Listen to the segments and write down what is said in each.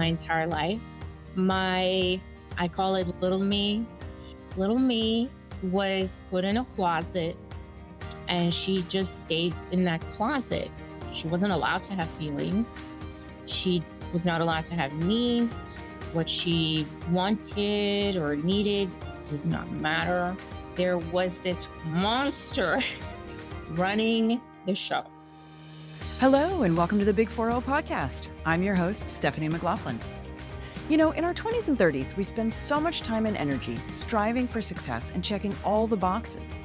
my entire life. I call it little me. Little me was put in a closet and she just stayed in that closet. She wasn't allowed to have feelings. She was not allowed to have needs. What she wanted or needed did not matter. There was this monster running the show. Hello, and welcome to the Big 4-0 podcast. I'm your host, Stephanie McLaughlin. You know, in our 20s and 30s, we spend so much time and energy striving for success and checking all the boxes.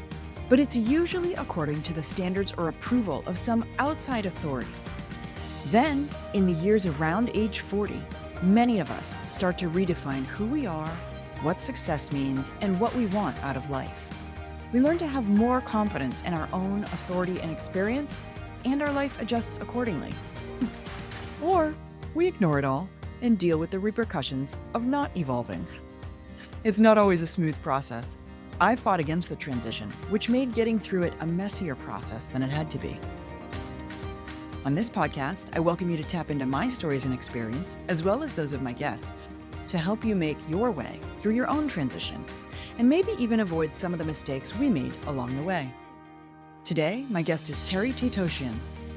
But it's usually according to the standards or approval of some outside authority. Then, in the years around age 40, many of us start to redefine who we are, what success means, and what we want out of life. We learn to have more confidence in our own authority and experience, and our life adjusts accordingly. Or we ignore it all and deal with the repercussions of not evolving. It's not always a smooth process. I fought against the transition, which made getting through it a messier process than it had to be. On this podcast, I welcome you to tap into my stories and experience, as well as those of my guests, to help you make your way through your own transition, and maybe even avoid some of the mistakes we made along the way. Today, my guest is Terry Tateossian,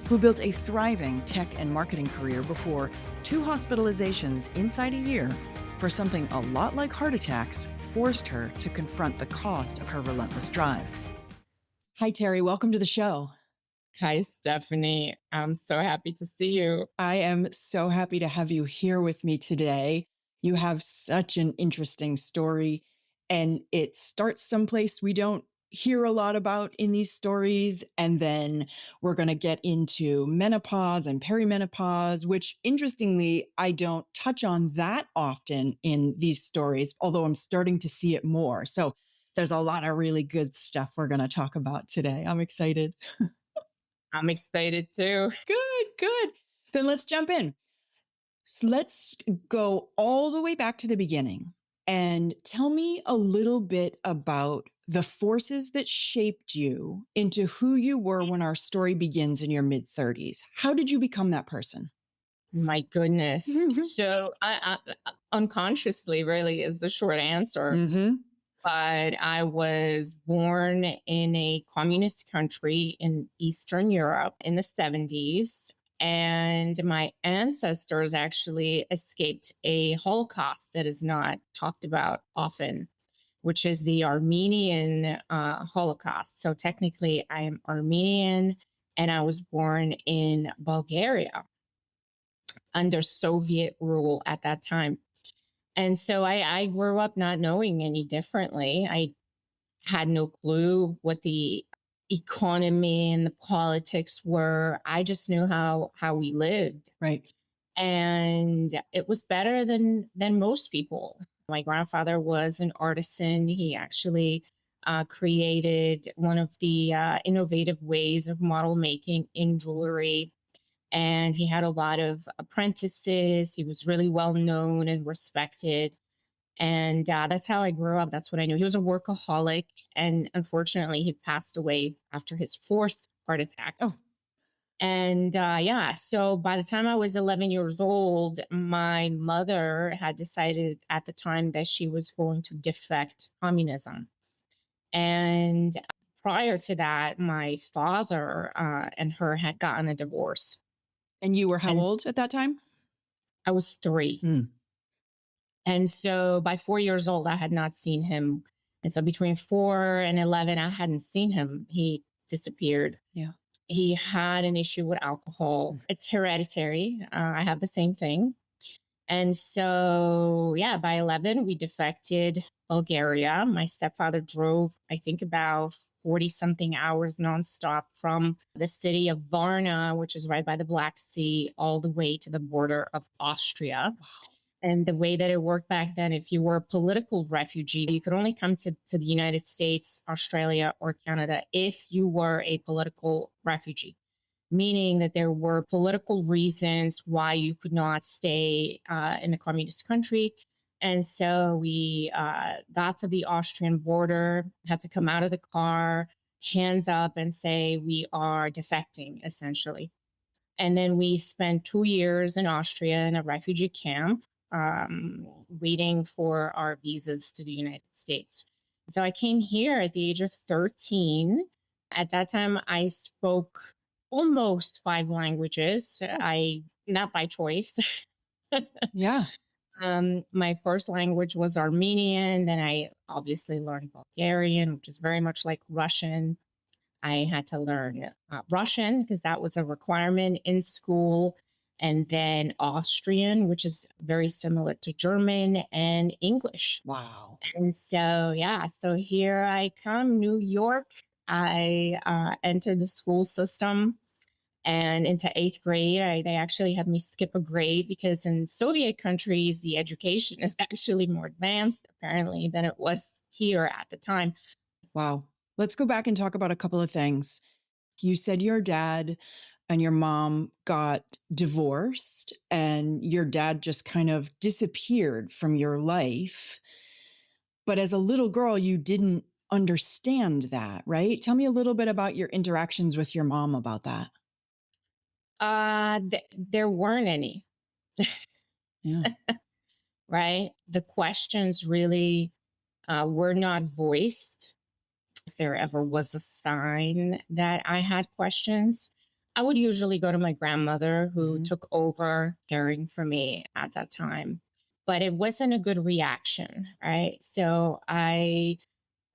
who built a thriving tech and marketing career before 2 hospitalizations inside a year for something a lot like heart attacks forced her to confront the cost of her relentless drive. Hi, Terry. Welcome to the show. Hi, Stephanie. I'm so happy to see you. I am so happy to have you here with me today. You have such an interesting story, and it starts someplace we don't hear a lot about in these stories. And then we're going to get into menopause and perimenopause, which interestingly, I don't touch on that often in these stories, although I'm starting to see it more. So there's a lot of really good stuff we're going to talk about today. I'm excited. I'm excited too. Good. Then let's jump in. So let's go all the way back to the beginning and tell me a little bit about the forces that shaped you into who you were when our story begins in your mid-30s. How did you become that person? My goodness. So I unconsciously really is the short answer. But I was born in a communist country in Eastern Europe in the 70s. And my ancestors actually escaped a Holocaust that is not talked about often, which is the Armenian Holocaust. So technically, I am Armenian, and I was born in Bulgaria under Soviet rule at that time. And so I grew up not knowing any differently. I had no clue what the economy and the politics were. I just knew how we lived. Right. And it was better than most people. My grandfather was an artisan. He actually created one of the innovative ways of model making in jewelry. And he had a lot of apprentices. He was really well known and respected. And that's how I grew up. That's what I knew. He was a workaholic. And unfortunately, he passed away after his 4th heart attack. Oh. And so by the time I was 11 years old, my mother had decided at the time that she was going to defect communism. And prior to that, my father and her had gotten a divorce. And you were how old at that time? I was 3. And so by 4 years old, I had not seen him. And so between 4 and 11, I hadn't seen him. He disappeared. Yeah. He had an issue with alcohol. It's hereditary. I have the same thing. And so, by 11, we defected Bulgaria. My stepfather drove, I think, about 40 something hours nonstop from the city of Varna, which is right by the Black Sea, all the way to the border of Austria. Wow. And the way that it worked back then, if you were a political refugee, you could only come to the United States, Australia, or Canada if you were a political refugee, meaning that there were political reasons why you could not stay in a communist country. And so we got to the Austrian border, had to come out of the car, hands up, and say, we are defecting, essentially. And then we spent 2 years in Austria in a refugee camp, waiting for our visas to the United States. So I came here at the age of 13. At that time, I spoke almost five languages. I not by choice. Yeah. My first language was Armenian. Then I obviously learned Bulgarian, which is very much like Russian. I had to learn Russian because that was a requirement in school. And then Austrian, which is very similar to German, and English. Wow. And so, yeah, so here I come, New York. I entered the school system and into eighth grade. They actually had me skip a grade because in Soviet countries, the education is actually more advanced, apparently, than it was here at the time. Wow. Let's go back and talk about a couple of things. You said your dad and your mom got divorced and your dad just kind of disappeared from your life. But as a little girl, you didn't understand that, right? Tell me a little bit about your interactions with your mom about that. There weren't any, Yeah. right? The questions really were not voiced. If there ever was a sign that I had questions, I would usually go to my grandmother who Mhm. took over caring for me at that time. But it wasn't a good reaction, right? So I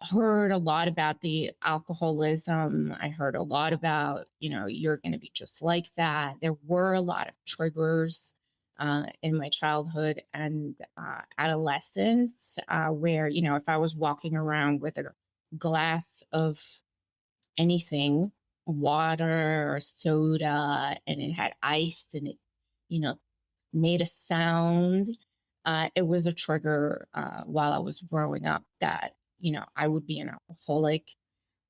heard a lot about the alcoholism. I heard a lot about, you're going to be just like that. There were a lot of triggers in my childhood and adolescence where, if I was walking around with a glass of anything, water or soda, and it had ice and it, you know, made a sound. It was a trigger while I was growing up that, I would be an alcoholic.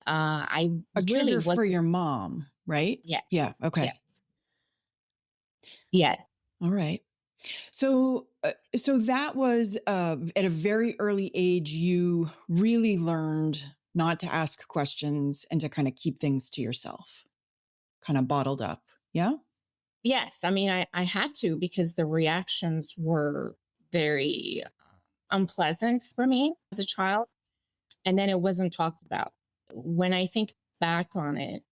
I A really trigger for wasn't, your mom, right? yeah, Yeah. yeah, Okay. yes. All right. So that was at a very early age, you really learned not to ask questions and to kind of keep things to yourself, kind of bottled up. Yeah. Yes. I mean, I had to because the reactions were very unpleasant for me as a child. And then it wasn't talked about. When I think back on it,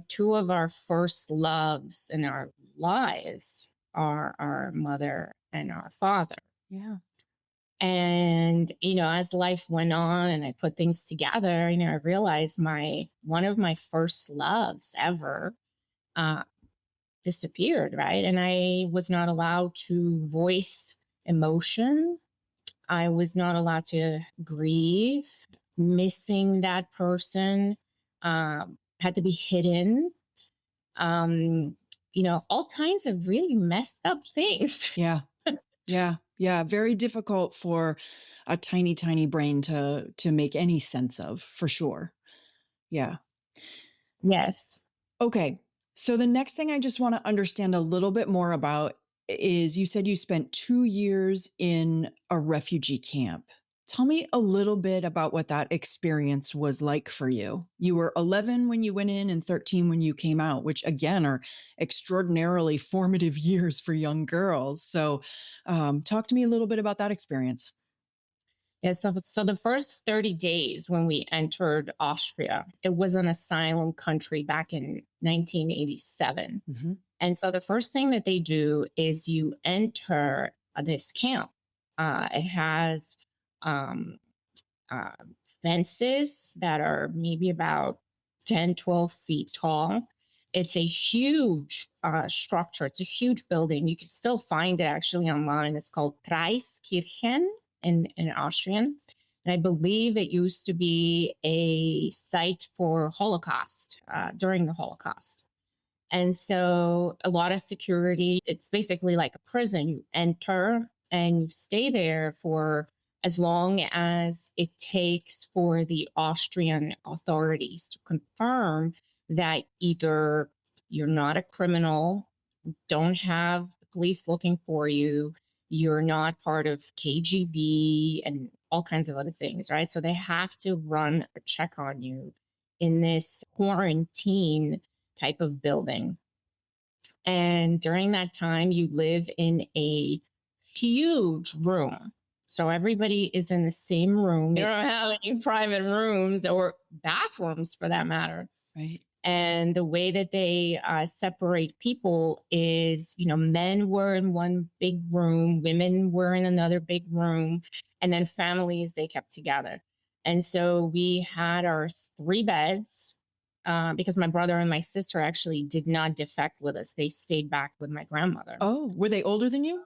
two of our first loves in our lives are our mother and our father. Yeah. And, as life went on and I put things together, I realized one of my first loves ever uh, disappeared, right? And I was not allowed to voice emotion. I was not allowed to grieve. Missing that person had to be hidden. Um, all kinds of really messed up things. Yeah. Yeah. Yeah. Very difficult for a tiny, tiny brain to make any sense of, for sure. Yeah. Yes. Okay. So the next thing I just want to understand a little bit more about is you said you spent 2 years in a refugee camp. Tell me a little bit about what that experience was like for you. You were 11 when you went in and 13 when you came out, which again are extraordinarily formative years for young girls. So, talk to me a little bit about that experience. Yeah, so the first 30 days when we entered Austria, it was an asylum country back in 1987. Hmm. And so the first thing that they do is you enter this camp. It has um, uh, fences that are maybe about 10, 12 feet tall. It's a huge structure. It's a huge building. You can still find it actually online. It's called Kreiskirchen in Austrian. And I believe it used to be a site for Holocaust, during the Holocaust. And so a lot of security. It's basically like a prison. You enter and you stay there for as long as it takes for the Austrian authorities to confirm that either you're not a criminal, don't have the police looking for you, you're not part of KGB and all kinds of other things, right? So they have to run a check on you in this quarantine type of building. And during that time, you live in a huge room. So everybody is in the same room. You don't have any private rooms or bathrooms for that matter. Right. And the way that they separate people is, men were in one big room, women were in another big room, and then families they kept together. And so we had our 3 beds because my brother and my sister actually did not defect with us. They stayed back with my grandmother. Oh, were they older than you?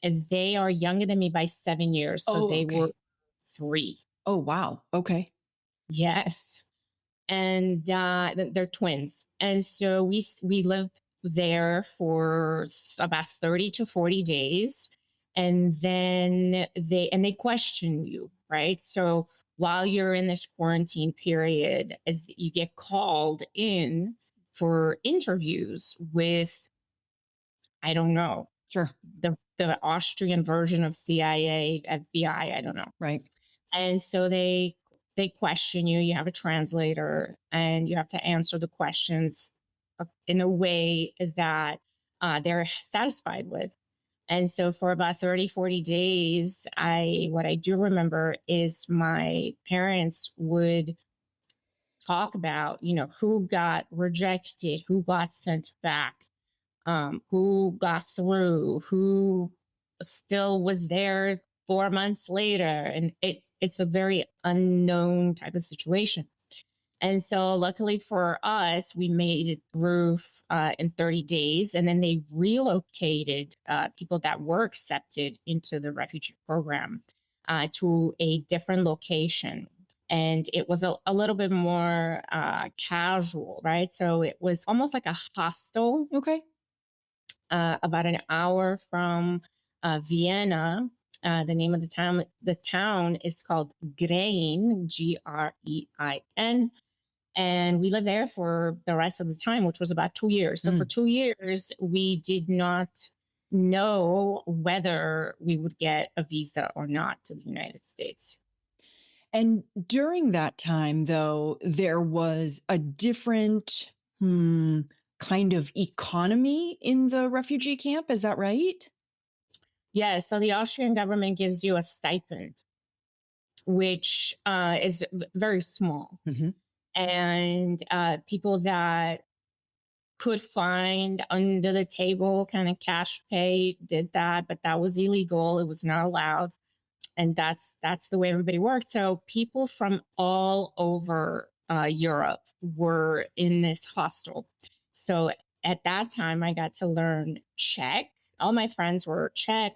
And they are younger than me by 7 years. So Oh, they were okay. 3. Oh, wow. Okay. Yes. And they're twins. And so we lived there for about 30 to 40 days. And then they question you, right? So while you're in this quarantine period, you get called in for interviews with, I don't know, Sure. the Austrian version of CIA, FBI, I don't know. Right. And so they question you. You have a translator, and you have to answer the questions in a way that they're satisfied with. And so for about 30, 40 days, what I do remember is my parents would talk about, who got rejected, who got sent back, who got through, who still was there 4 months later. And it's a very unknown type of situation. And so luckily for us, we made it through in 30 days. And then they relocated people that were accepted into the refugee program to a different location. And it was a little bit more casual, right? So it was almost like a hostel. Okay. About an hour from Vienna. The name of the town is called Grein, Grein. And we lived there for the rest of the time, which was about 2 years. So for 2 years, we did not know whether we would get a visa or not to the United States. And during that time, though, there was a different kind of economy in the refugee camp. Is that right? Yeah, so the Austrian government gives you a stipend, which is very small. Mm-hmm. And people that could find under the table kind of cash pay did that, but that was illegal. It was not allowed. And that's the way everybody worked. So people from all over Europe were in this hostel. So at that time, I got to learn Czech. All my friends were Czech,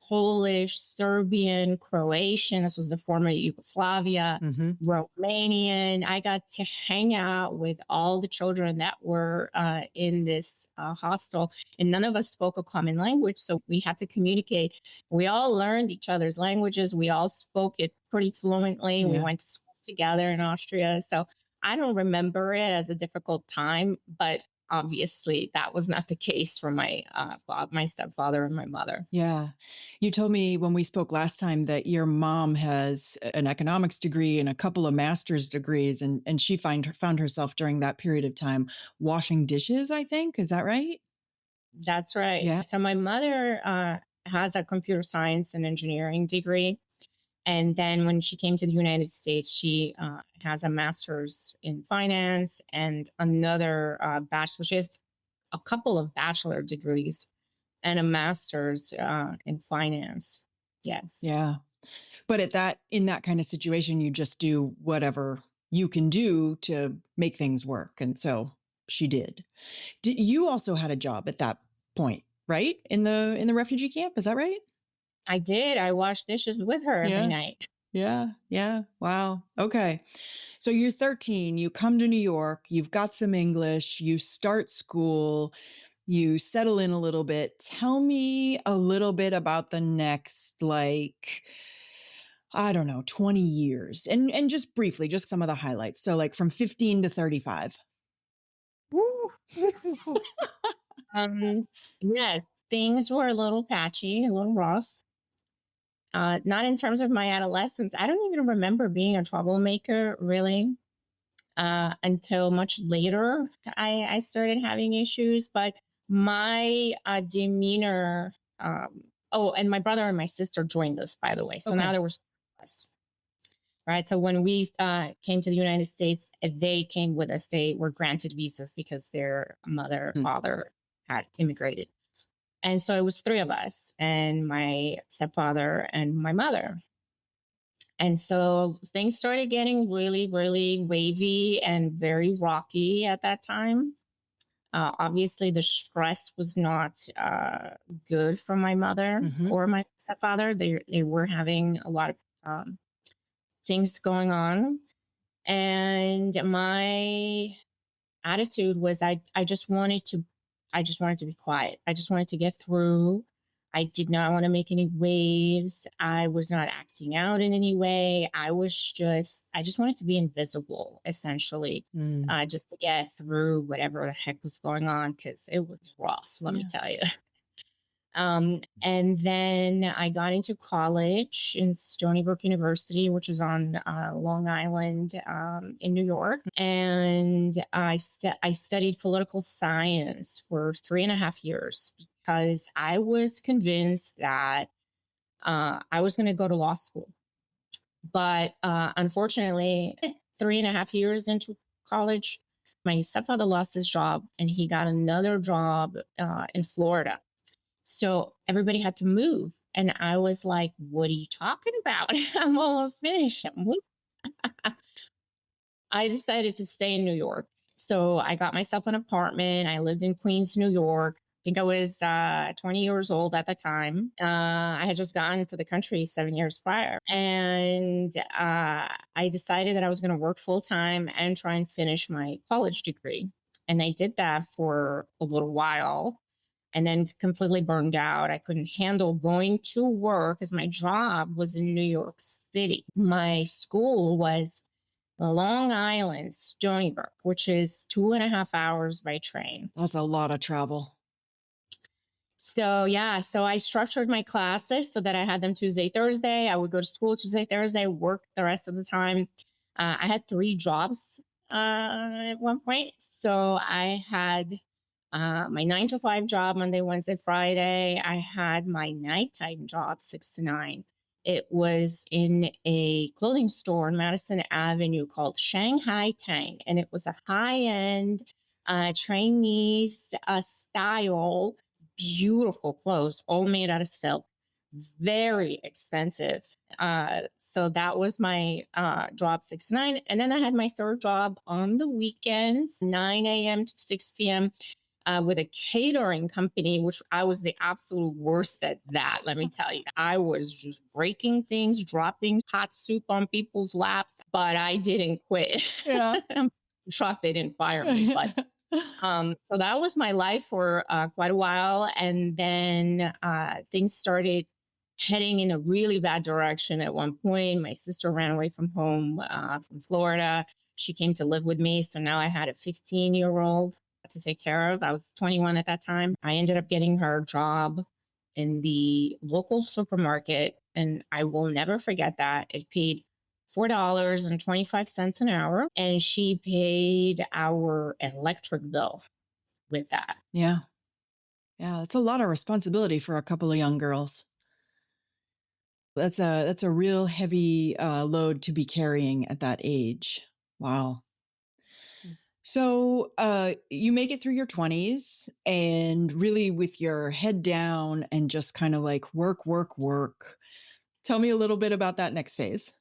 Polish, Serbian, Croatian. This was the former Yugoslavia, Mm-hmm. Romanian. I got to hang out with all the children that were in this hostel, and none of us spoke a common language. So we had to communicate. We all learned each other's languages. We all spoke it pretty fluently. We Yeah. went to school together in Austria. So I don't remember it as a difficult time, but obviously that was not the case for my my stepfather and my mother. Yeah. You told me when we spoke last time that your mom has an economics degree and a couple of master's degrees, and she found herself during that period of time washing dishes, I think. Is that right? That's right. Yeah. So my mother has a computer science and engineering degree. And then when she came to the United States, she has a master's in finance and another bachelor. She has a couple of bachelor degrees and a master's in finance. Yes. Yeah. But in that kind of situation, you just do whatever you can do to make things work. And so she did. You also had a job at that point, right? In the refugee camp, is that right? I did. I washed dishes with her every Yeah. night. Yeah. Yeah. Wow. Okay. So you're 13, you come to New York, you've got some English, you start school, you settle in a little bit. Tell me a little bit about the next, like, I don't know, 20 years. And just briefly, just some of the highlights. So like from 15 to 35. Woo. Yes, things were a little patchy, a little rough. Not in terms of my adolescence. I don't even remember being a troublemaker really until much later. I started having issues, but my demeanor. Oh, and my brother and my sister joined us, by the way. So now Okay. there was us, right? So when we came to the United States, they came with us. They were granted visas because their mother, Mm. father had immigrated. And so it was three of us and my stepfather and my mother. And so things started getting really, really wavy and very rocky at that time. Obviously, the stress was not good for my mother Mm-hmm. or my stepfather. They were having a lot of um, things going on. And my attitude was I just wanted to be quiet. I just wanted to get through. I did not want to make any waves. I was not acting out in any way. I just wanted to be invisible, essentially, Mm. just to get through whatever the heck was going on, because it was rough, let me Yeah. tell you. And then I got into college in Stony Brook University, which is on Long Island in New York. And I studied political science for 3.5 years because I was convinced that I was going to go to law school. But unfortunately, 3.5 years into college, my stepfather lost his job and he got another job in Florida. So everybody had to move. And I was like, what are you talking about? I'm almost finished. I decided to stay in New York. So I got myself an apartment. I lived in Queens, New York. I think I was 20 years old at the time. I had just gotten to the country 7 years prior. And I decided that I was going to work full time and try and finish my college degree. And I did that for a little while and then completely burned out. I couldn't handle going to work because my job was in New York City. My school was Long Island, Stony Brook, which is 2.5 hours by train. That's a lot of travel. So, yeah, so I structured my classes so that I had them Tuesday, Thursday. I would go to school Tuesday, Thursday, work the rest of the time. I had 3 jobs at one point. So I had my 9 to 5 job Monday, Wednesday, Friday. I had my nighttime job 6 to 9. It was in a clothing store on Madison Avenue called Shanghai Tang, and it was a high-end Chinese style, beautiful clothes, all made out of silk, very expensive. So that was my job 6 to 9, and then I had my third job on the weekends, 9 a.m. to 6 p.m with a catering company, which I was the absolute worst at that. Let me tell you, I was just breaking things, dropping hot soup on people's laps, but I didn't quit. Yeah. I'm shocked they didn't fire me, but so that was my life for quite a while. And then things started heading in a really bad direction at one point. My sister ran away from home from Florida. She came to live with me. So now I had a 15-year-old to take care of. I was 21 at that time. I ended up getting her a job in the local supermarket. And I will never forget that. It paid $4.25 an hour. And she paid our electric bill with that. Yeah. Yeah. That's a lot of responsibility for a couple of young girls. That's a real heavy load to be carrying at that age. Wow. So you make it through your 20s and really with your head down and just kind of like work, work, work. Tell me a little bit about that next phase.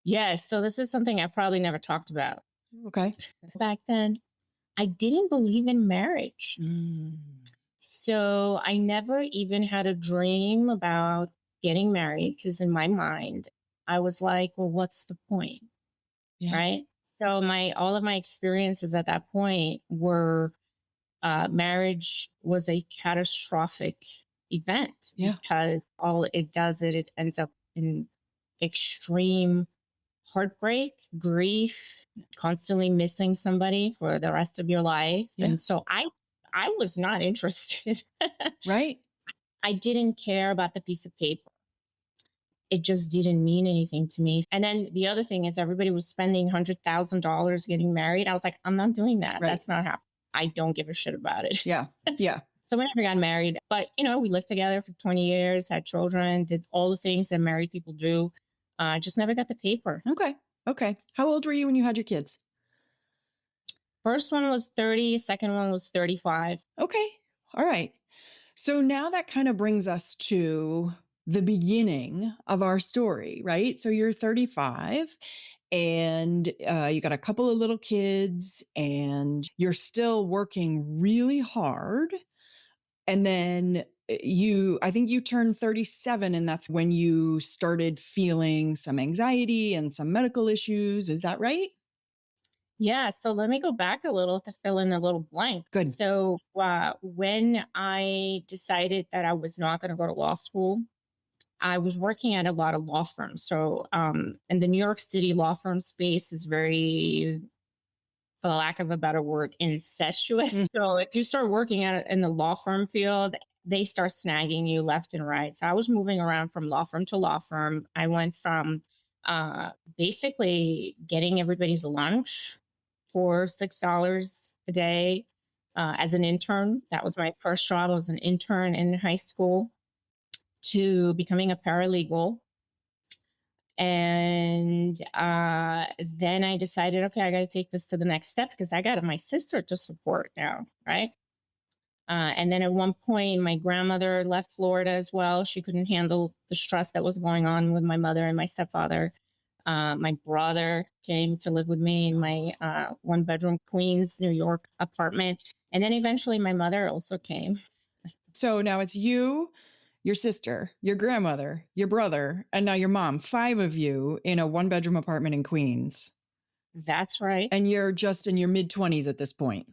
Yes. So this is something I probably never talked about. Okay. Back then, I didn't believe in marriage. Mm. So I never even had a dream about getting married because in my mind, I was like, well, what's the point? Yeah. Right. So all of my experiences at that point were marriage was a catastrophic event Yeah. because all it does it ends up in extreme heartbreak, grief, constantly missing somebody for the rest of your life. Yeah. And so I was not interested. Right. I didn't care about the piece of paper. It just didn't mean anything to me. And then the other thing is everybody was spending $100,000 getting married. I was like, I'm not doing that. Right. That's not happening. I don't give a shit about it. Yeah. Yeah. So we never got married, but we lived together for 20 years, had children, did all the things that married people do. Just never got the paper. Okay. Okay. How old were you when you had your kids? First one was 30, second one was 35. Okay. All right. So now that kind of brings us to the beginning of our story, right? So you're 35 and you got a couple of little kids and you're still working really hard. And then I think you turned 37 and that's when you started feeling some anxiety and some medical issues. Is that right? Yeah, so let me go back a little to fill in a little blank. Good. So when I decided that I was not going to go to law school, I was working at a lot of law firms. So in the New York City law firm space is very, for the lack of a better word, incestuous. So if you start working in the law firm field, they start snagging you left and right. So I was moving around from law firm to law firm. I went from basically getting everybody's lunch for $6 a day as an intern. That was my first job. I was an intern in high school to becoming a paralegal. And then I decided, okay, I got to take this to the next step because I got my sister to support now, right? And then at one point, my grandmother left Florida as well. She couldn't handle the stress that was going on with my mother and my stepfather. My brother came to live with me in my one-bedroom Queens, New York apartment. And then eventually my mother also came. So now it's you, your sister, your grandmother, your brother, and now your mom, 5 of you in a one-bedroom apartment in Queens. That's right. And you're just in your mid-20s at this point.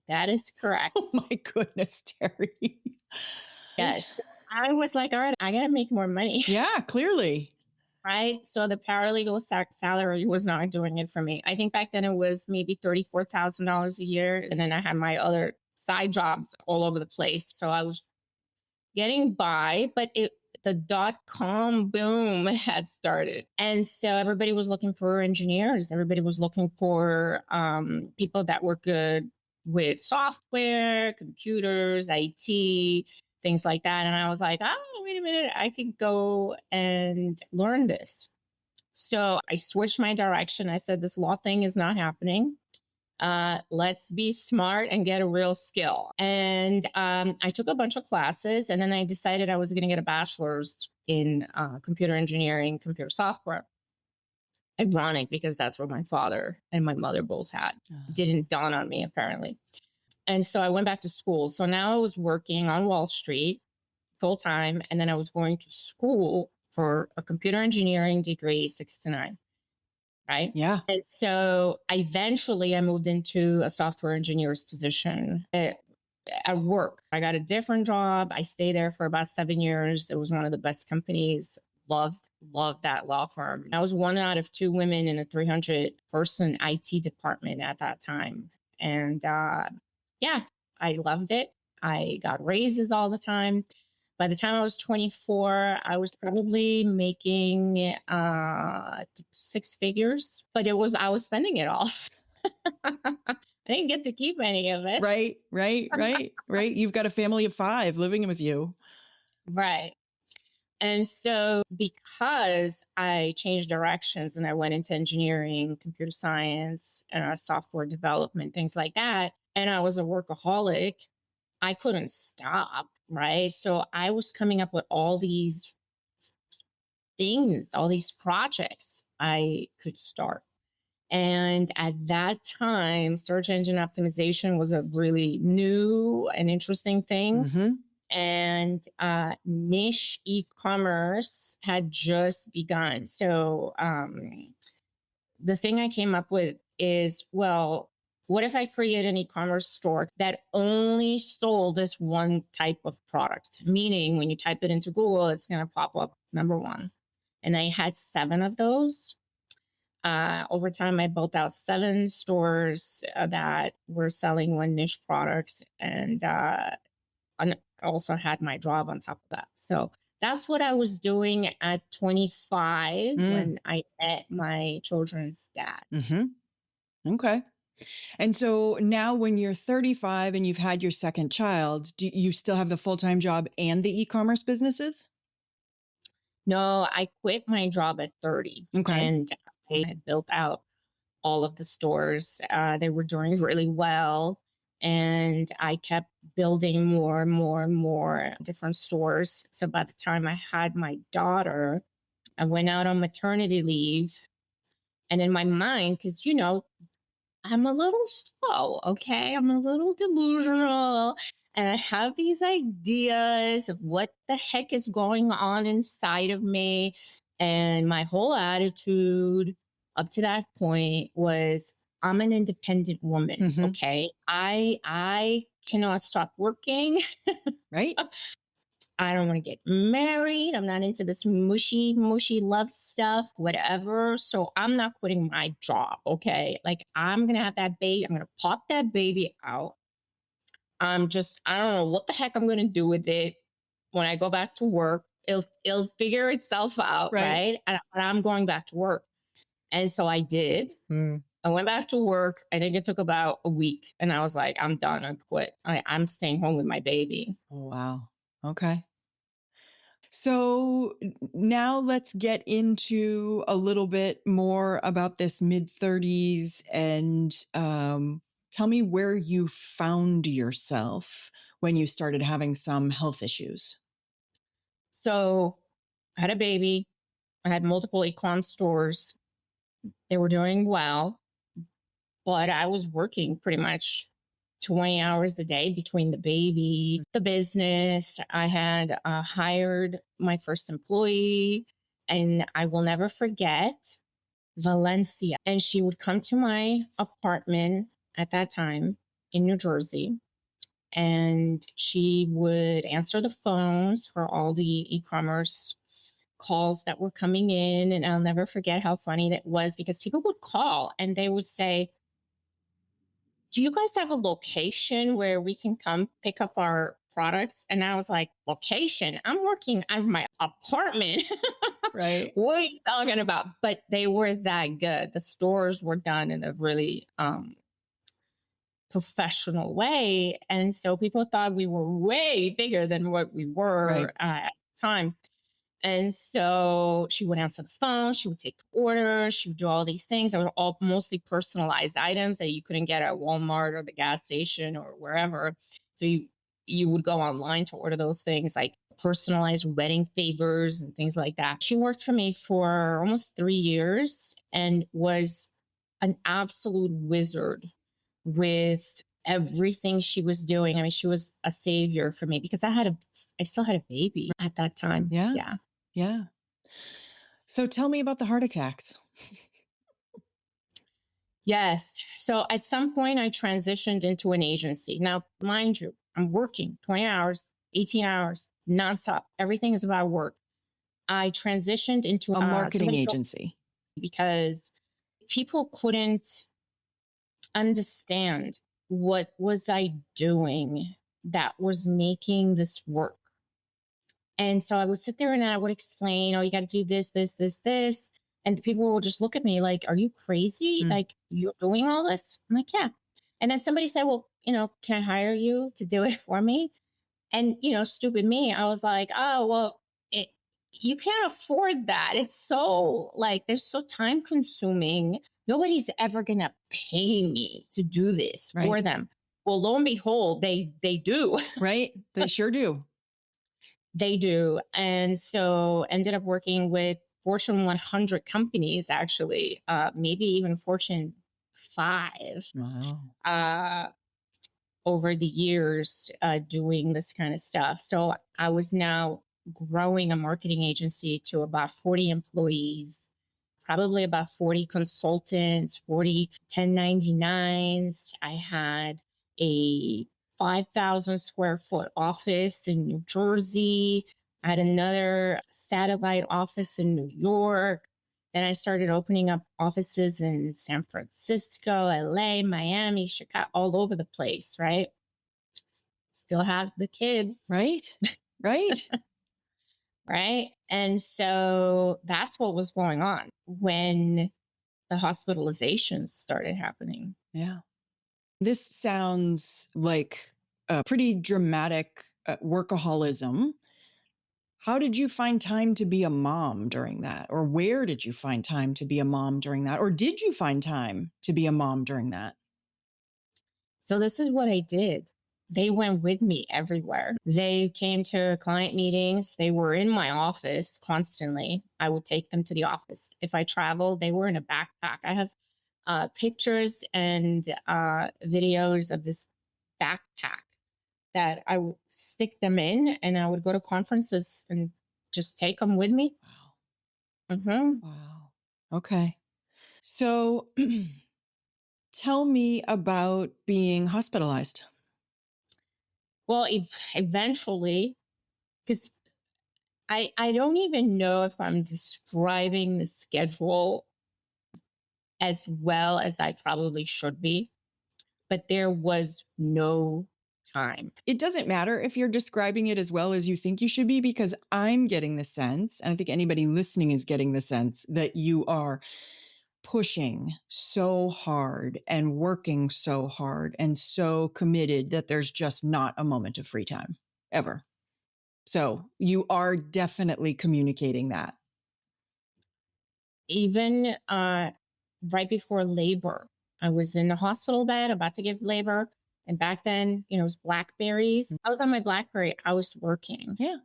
That is correct. Oh my goodness, Terry. Yes. I was like, all right, I got to make more money. Yeah, clearly. Right. So the paralegal salary was not doing it for me. I think back then it was maybe $34,000 a year. And then I had my other side jobs all over the place. So I was getting by, but the .com boom had started. And so everybody was looking for engineers. Everybody was looking for people that were good with software, computers, IT, things like that. And I was like, oh, wait a minute, I could go and learn this. So I switched my direction. I said, this law thing is not happening. Let's be smart and get a real skill. And I took a bunch of classes and then I decided I was going to get a bachelor's in computer engineering, computer software. Ironic because that's what my father and my mother both had. Didn't dawn on me apparently. And so I went back to school. So now I was working on Wall Street full time. And then I was going to school for a computer engineering degree, 6 to 9. Right. Yeah. And so eventually I moved into a software engineer's position at work. I got a different job. I stayed there for about 7 years. It was one of the best companies. Loved that law firm. I was one out of 2 women in a 300-person IT department at that time. And yeah, I loved it. I got raises all the time. By the time I was 24, I was probably making 6 figures, but I was spending it all. I didn't get to keep any of it. Right. You've got a family of 5 living with you. Right. And so because I changed directions and I went into engineering, computer science, and software development, things like that, and I was a workaholic, I couldn't stop, right? So I was coming up with all these things, all these projects I could start. And at that time, search engine optimization was a really new and interesting thing. Mm-hmm. And niche e-commerce had just begun. So the thing I came up with is, well, what if I create an e-commerce store that only sold this one type of product? Meaning when you type it into Google, it's going to pop up number 1. And I had 7 of those. Over time, I built out 7 stores that were selling one niche product. And I also had my job on top of that. So that's what I was doing at 25 when I met my children's dad. Mm-hmm. Okay. And so now when you're 35 and you've had your second child, do you still have the full-time job and the e-commerce businesses? No, I quit my job at 30 Okay. and I had built out all of the stores. They were doing really well. And I kept building more and more and more different stores. So by the time I had my daughter, I went out on maternity leave. And in my mind, because, I'm a little slow, okay? I'm a little delusional. And I have these ideas of what the heck is going on inside of me. And my whole attitude up to that point was I'm an independent woman, Mhm. okay? I cannot stop working. Right? I don't want to get married. I'm not into this mushy, mushy love stuff, whatever. So I'm not quitting my job. Okay. Like I'm going to have that baby. I'm going to pop that baby out. I don't know what the heck I'm going to do with it when I go back to work. It'll figure itself out. Right. Right. And I'm going back to work. And so I did. Mm. I went back to work. I think it took about a week and I was like, I'm done. I quit. I'm staying home with my baby. Oh, wow. Okay. So now let's get into a little bit more about this mid 30s and tell me where you found yourself when you started having some health issues. So I had a baby. I had multiple e-com stores. They were doing well, but I was working pretty much 20 hours a day between the baby, the business. I had hired my first employee, and I will never forget Valencia. And she would come to my apartment at that time in New Jersey, and she would answer the phones for all the e-commerce calls that were coming in. And I'll never forget how funny that was because people would call and they would say, do you guys have a location where we can come pick up our products? And I was like, location? I'm working out of my apartment. Right. What are you talking about? But they were that good. The stores were done in a really professional way. And so people thought we were way bigger than what we Right. were at the time. And so she would answer the phone, she would take the order, she would do all these things. They were all mostly personalized items that you couldn't get at Walmart or the gas station or wherever. So you would go online to order those things like personalized wedding favors and things like that. She worked for me for almost 3 years and was an absolute wizard with everything she was doing. I mean, she was a savior for me because I still had a baby at that time. Yeah. Yeah. Yeah. So tell me about the heart attacks. Yes. So at some point, I transitioned into an agency. Now, mind you, I'm working 20 hours, 18 hours, nonstop. Everything is about work. I transitioned into A marketing somebody told agency. me because people couldn't understand what was I doing that was making this work. And so I would sit there and I would explain, oh, you got to do this, this, this, this. And the people will just look at me like, are you crazy? Mm. Like, you're doing all this? I'm like, yeah. And then somebody said, well, can I hire you to do it for me? And, stupid me, I was like, oh, well, you can't afford that. It's so they're so time consuming. Nobody's ever going to pay me to do this Right. for them. Well, lo and behold, they do. Right. They sure do. They do. And so ended up working with Fortune 100 companies, actually, maybe even Fortune 5 Wow. uh, over the years doing this kind of stuff. So I was now growing a marketing agency to about 40 employees, probably about 40 consultants, 40 1099s. I had a 5,000 square foot office in New Jersey. I had another satellite office in New York. Then I started opening up offices in San Francisco, LA, Miami, Chicago, all over the place, right? Still have the kids, Right. Right. right? And so that's what was going on when the hospitalizations started happening. Yeah. This sounds like a pretty dramatic workaholism. How did you find time to be a mom during that? Or where did you find time to be a mom during that? Or did you find time to be a mom during that? So this is what I did. They went with me everywhere. They came to client meetings. They were in my office constantly. I would take them to the office. If I traveled, they were in a backpack. I have pictures and videos of this backpack that I would stick them in, and I would go to conferences and just take them with me. Wow. Hmm. Wow. Okay. So tell me about being hospitalized. Well, eventually, because I don't even know if I'm describing the schedule as well as I probably should be, but there was no time. It doesn't matter if you're describing it as well as you think you should be, because I'm getting the sense, and I think anybody listening is getting the sense, that you are pushing so hard and working so hard and so committed that there's just not a moment of free time ever. So you are definitely communicating that. Even right before labor, I was in the hospital bed about to give labor. And back then, it was Blackberries. I was on my Blackberry. I was working. Yeah.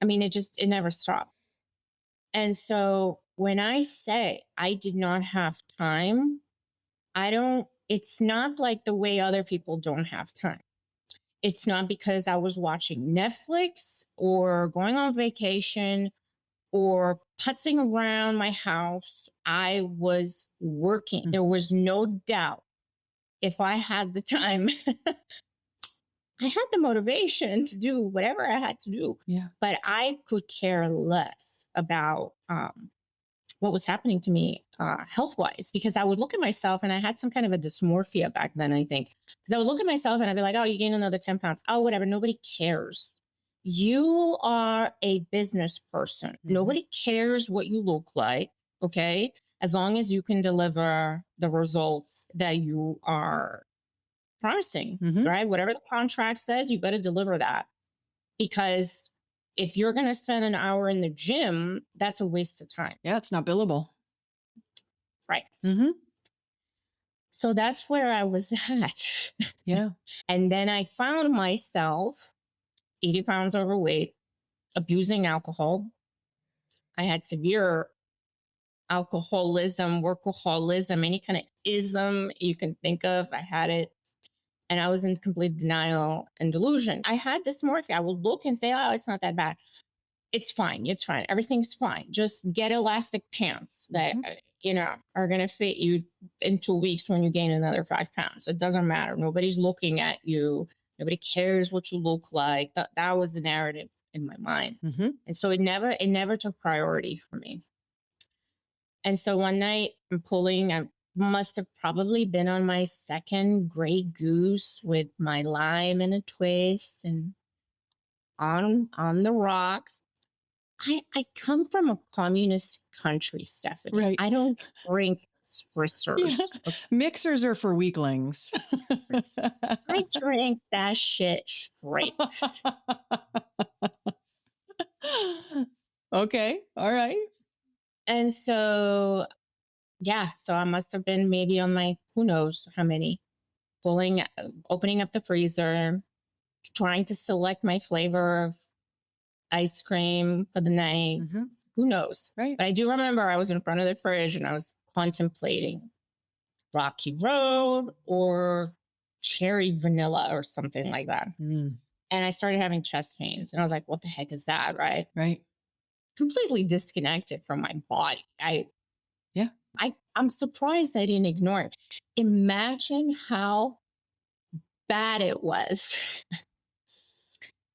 I mean, it never stopped. And so when I say I did not have time, it's not like the way other people don't have time. It's not because I was watching Netflix or going on vacation or putzing around my house. I was working. There was no doubt if I had the time, I had the motivation to do whatever I had to do. Yeah. But I could care less about what was happening to me health wise, because I would look at myself, and I had some kind of a dysmorphia back then, I think, because I would look at myself and I'd be like, oh, you gained another 10 pounds. Oh, whatever. Nobody cares. You are a business person. Mm-hmm. Nobody cares what you look like. Okay. As long as you can deliver the results that you are promising, right? Whatever the contract says, you better deliver that. Because if you're going to spend an hour in the gym, that's a waste of time. Yeah, it's not billable. Right. Mm-hmm. So that's where I was at. Yeah. And then I found myself 80 pounds overweight, abusing alcohol. I had severe alcoholism, workaholism, any kind of ism you can think of. I had it. And I was in complete denial and delusion. I had dysmorphia. I would look and say, oh, it's not that bad. It's fine. It's fine. Everything's fine. Just get elastic pants that, are going to fit you in 2 weeks when you gain another 5 pounds. It doesn't matter. Nobody's looking at you. Nobody cares what you look like. That was the narrative in my mind. And so it never took priority for me. And so one night I must have probably been on my second Grey Goose with my lime and a twist and on the rocks. I come from a communist country, Stephanie. Right. I don't drink spritzers. Yeah. Okay? Mixers are for weaklings. I drink that shit straight. Okay. All right. And so, so I must have been maybe on my, who knows how many, opening up the freezer, trying to select my flavor of ice cream for the night. Who knows? Right. But I do remember I was in front of the fridge and I was contemplating Rocky Road or cherry vanilla or something like that. And I started having chest pains and I was like, what the heck is that? Right. Right. Completely disconnected from my body. I'm surprised I didn't ignore it. Imagine how bad it was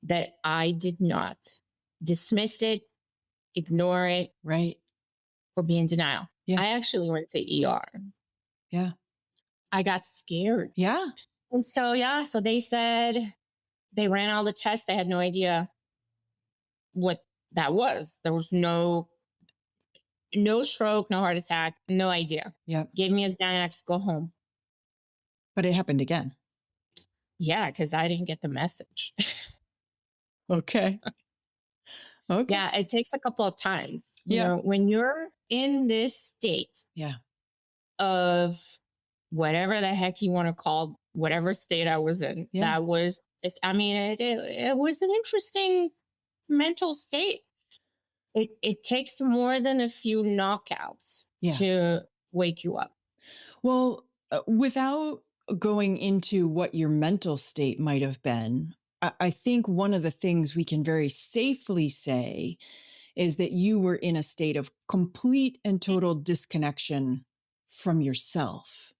that I did not dismiss it, ignore it, right, or be in denial. Yeah. I actually went to ER. Yeah. I got scared. Yeah. And so, so they said they ran all the tests. They had no idea what that was. There was no No stroke, no heart attack, no idea. Yep. Gave me a Xanax, go home. But it happened again. Yeah, because I didn't get the message. Okay. Okay. Yeah, it takes a couple of times. Yeah. When you're in this state Yeah. of whatever the heck you want to call whatever state I was in, Yeah. that was, it was an interesting mental state. It takes more than a few knockouts Yeah. to wake you up. Well, without going into what your mental state might have been, I think one of the things we can very safely say is that you were in a state of complete and total disconnection from yourself,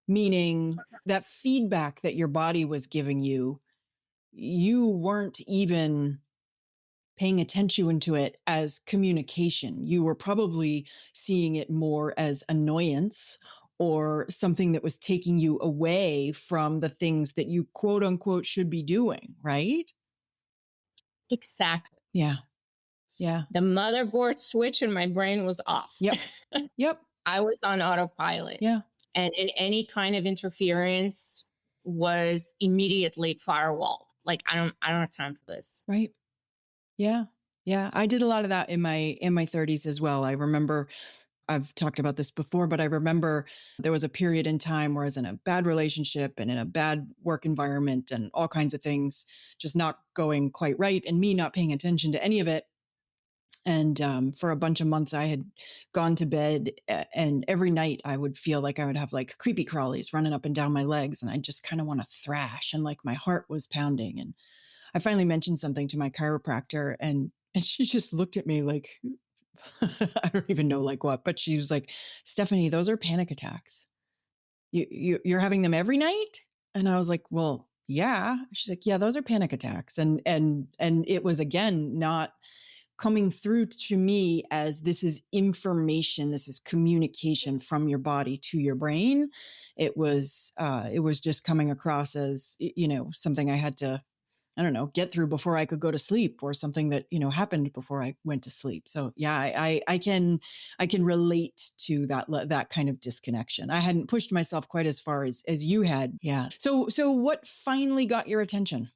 meaning that feedback that your body was giving you, you weren't even paying attention to it as communication. You were probably seeing it more as annoyance or something that was taking you away from the things that you quote unquote should be doing, right? Exactly. Yeah. Yeah. The motherboard switch in my brain was off. Yep. Yep. I was on autopilot. Yeah. And any kind of interference was immediately firewalled. Like, I don't have time for this. Right. Yeah. Yeah. I did a lot of that in my 30s as well. I remember, I've talked about this before, but I remember there was a period in time where I was in a bad relationship and in a bad work environment and all kinds of things just not going quite right, and me not paying attention to any of it. And for a bunch of months, I had gone to bed, and every night I would feel like I would have like creepy crawlies running up and down my legs, and I just kind of want to thrash, and like my heart was pounding. And I finally mentioned something to my chiropractor, and she just looked at me like, I don't even know like what, but she was like, Stephanie, those are panic attacks. You're having them every night? And I was like, well, yeah. She's like, yeah, those are panic attacks. And it was, again, not coming through to me as this is information, this is communication from your body to your brain. It was just coming across as, something I had to, I don't know, get through before I could go to sleep, or something that, happened before I went to sleep. So yeah, I can relate to that kind of disconnection. I hadn't pushed myself quite as far as you had. Yeah. So what finally got your attention?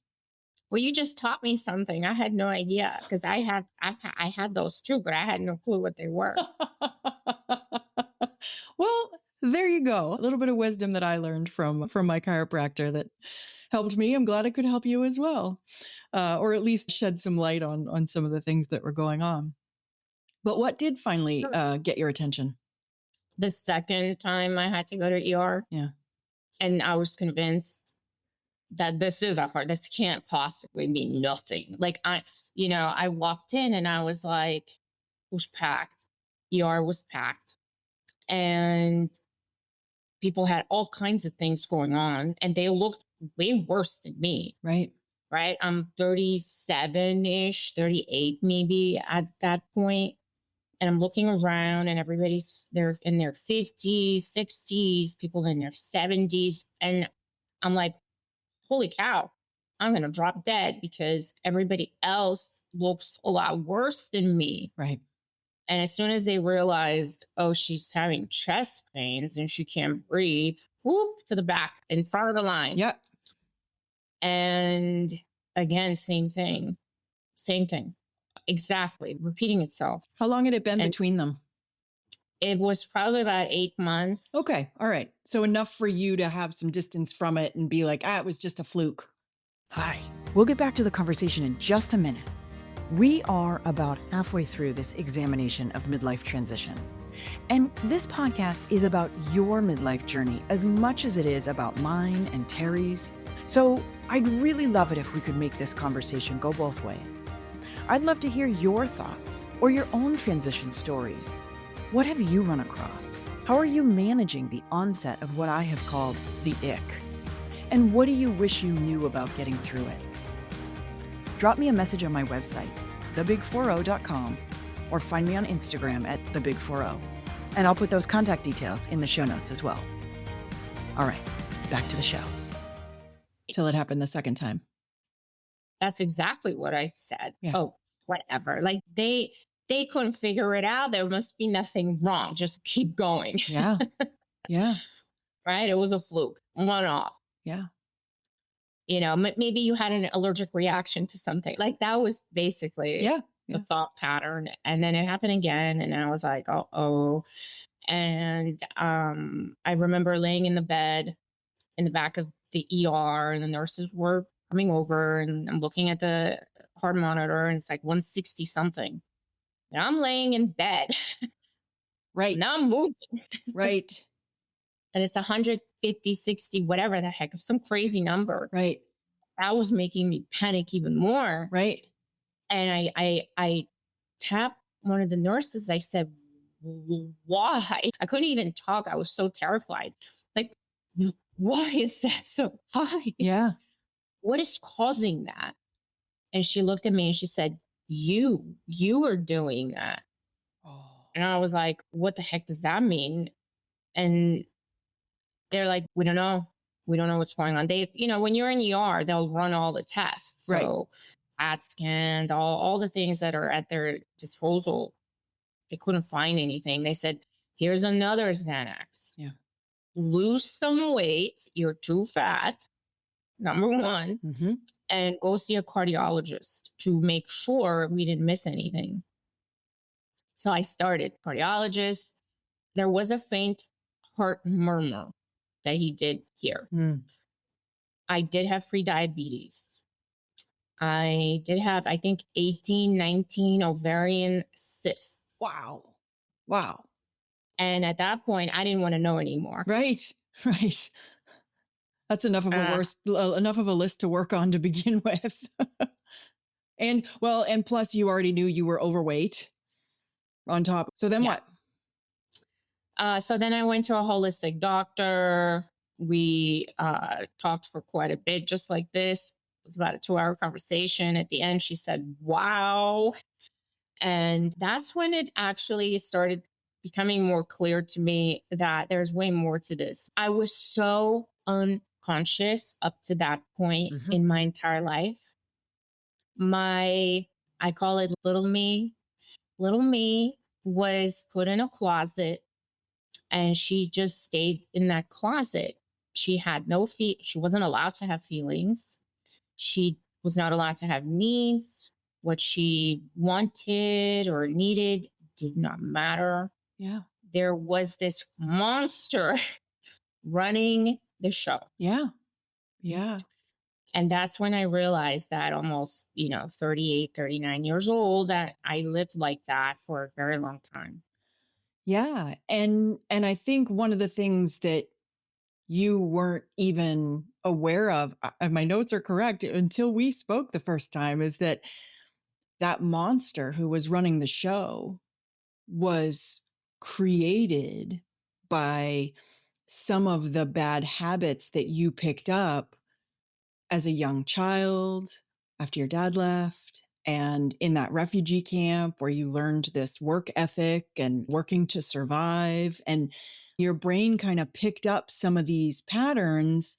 Well, you just taught me something. I had no idea, because I had those too, but I had no clue what they were. Well, there you go. A little bit of wisdom that I learned from my chiropractor that helped me. I'm glad it could help you as well, or at least shed some light on some of the things that were going on. But what did finally get your attention? The second time I had to go to ER. Yeah. And I was convinced that this can't possibly be nothing. Like, I walked in and I was like, it was packed. ER was packed. And people had all kinds of things going on, and they looked way worse than me. Right. Right. I'm 37-ish, 38 maybe at that point. And I'm looking around, and they're in their 50s, 60s, people in their 70s. And I'm like, holy cow, I'm going to drop dead, because everybody else looks a lot worse than me. Right. And as soon as they realized, oh, she's having chest pains and she can't breathe, whoop, to the back in front of the line. Yep. And again, same thing. Exactly. Repeating itself. How long had it been between them? It was probably about 8 months. Okay. All right. So enough for you to have some distance from it and be like, it was just a fluke. Hi. We'll get back to the conversation in just a minute. We are about halfway through this examination of midlife transition. And this podcast is about your midlife journey as much as it is about mine and Terry's. So I'd really love it if we could make this conversation go both ways. I'd love to hear your thoughts or your own transition stories. What have you run across? How are you managing the onset of what I have called the ick? And what do you wish you knew about getting through it? Drop me a message on my website, thebig40.com, or find me on Instagram at thebig40. And I'll put those contact details in the show notes as well. All right, back to the show. Till it happened the second time. That's exactly what I said. Yeah. Oh, whatever. Like, they they couldn't figure it out. There must be nothing wrong. Just keep going. Yeah. Yeah. Right? It was a fluke, one off. Yeah. Maybe you had an allergic reaction to something. Like that was basically Yeah. the Yeah. thought pattern. And then it happened again. And I was like, oh. And I remember laying in the bed in the back of the ER, and the nurses were coming over, and I'm looking at the heart monitor, and it's like 160 something. And I'm laying in bed. Right. Now I'm moving. Right. And it's 150, 60, whatever the heck, some crazy number. Right. That was making me panic even more. Right. And I tapped one of the nurses. I said, why? I couldn't even talk. I was so terrified. Like, why is that so high? Yeah. What is causing that? And she looked at me and she said, you are doing that. Oh. And I was like, what the heck does that mean? And they're like, we don't know. We don't know what's going on. They, when you're in ER, they'll run all the tests. So CAT scans, all the things that are at their disposal. They couldn't find anything. They said, here's another Xanax. Yeah. Lose some weight. You're too fat. Number one. Mm-hmm. And go see a cardiologist to make sure we didn't miss anything. So I started cardiologist. There was a faint heart murmur that he did hear. I did have pre-diabetes. I did have, I think, 18, 19 ovarian cysts. Wow. And at that point, I didn't want to know anymore. Right. That's enough of a list to work on to begin with. And plus you already knew you were overweight on top. So then what? So then I went to a holistic doctor. We talked for quite a bit, just like this. It was about a 2-hour conversation. At the end, she said, wow. And that's when it actually started becoming more clear to me that there's way more to this. I was so unconscious up to that point in my entire life. I call it little me. Little me was put in a closet, and she just stayed in that closet. She had she wasn't allowed to have feelings. She was not allowed to have needs. What she wanted or needed did not matter. Yeah. There was this monster running the show. Yeah. Yeah. And that's when I realized that almost, 38, 39 years old, that I lived like that for a very long time. Yeah. And I think one of the things that you weren't even aware of, and my notes are correct, until we spoke the first time, is that monster who was running the show was created by some of the bad habits that you picked up as a young child after your dad left, and in that refugee camp where you learned this work ethic and working to survive, and your brain kind of picked up some of these patterns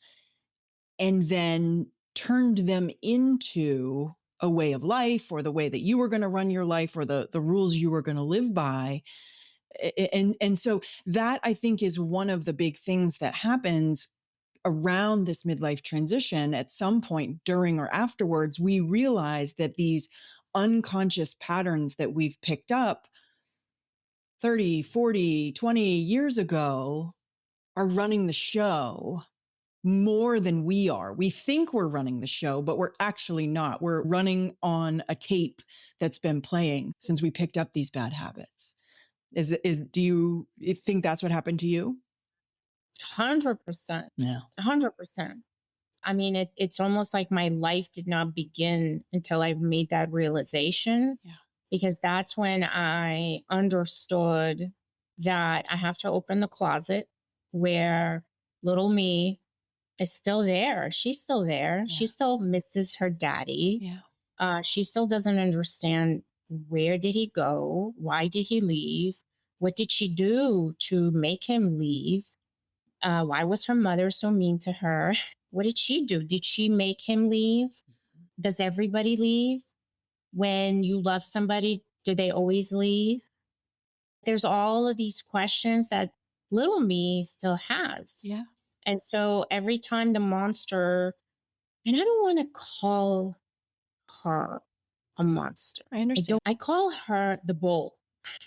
and then turned them into a way of life, or the way that you were going to run your life, or the rules you were going to live by. And so that, I think, is one of the big things that happens around this midlife transition. At some point during or afterwards, we realize that these unconscious patterns that we've picked up 30, 40, 20 years ago are running the show more than we are. We think we're running the show, but we're actually not. We're running on a tape that's been playing since we picked up these bad habits. Do you think that's what happened to you? 100%. Yeah. 100%. I mean, it's almost like my life did not begin until I made that realization. Yeah. Because that's when I understood that I have to open the closet where little me is still there. She's still there. Yeah. She still misses her daddy. Yeah. She still doesn't understand, where did he go? Why did he leave? What did she do to make him leave? Why was her mother so mean to her? What did she do? Did she make him leave? Does everybody leave? When you love somebody, Do they always leave? There's all of these questions that little me still has. Yeah. And so every time the monster, and I don't want to call her a monster. I understand. I call her the bull.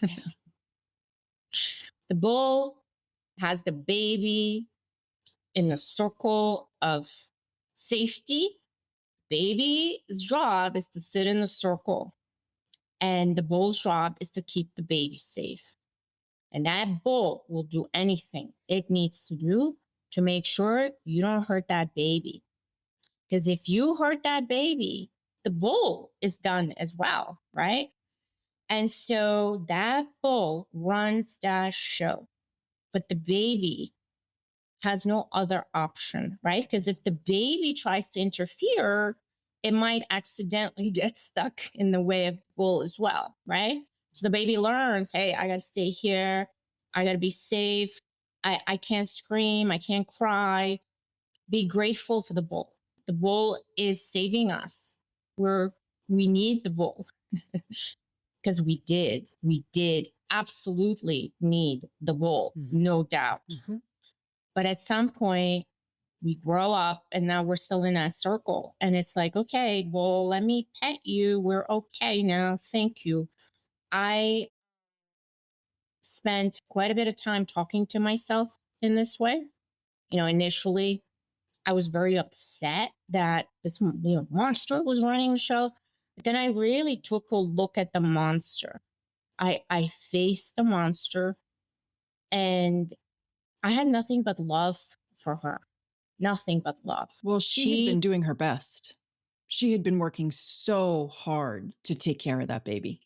Yeah. The bull has the baby in the circle of safety. Baby's job is to sit in the circle, and the bull's job is to keep the baby safe. And that bull will do anything it needs to do to make sure you don't hurt that baby. Because if you hurt that baby, the bull is done as well, right? And so that bull runs that show, but the baby has no other option, right? Because if the baby tries to interfere, it might accidentally get stuck in the way of the bull as well, right? So the baby learns, hey, I got to stay here. I got to be safe. I can't scream. I can't cry. Be grateful to the bull. The bull is saving us. We need the bull because we did absolutely need the bull, no doubt. But at some point, we grow up and now we're still in that circle. And it's like, okay, well, let me pet you. We're okay now. Thank you. I spent quite a bit of time talking to myself in this way. Initially, I was very upset that this monster was running the show. But then I really took a look at the monster. I faced the monster, and I had nothing but love for her. Nothing but love. Well, she had been doing her best. She had been working so hard to take care of that baby.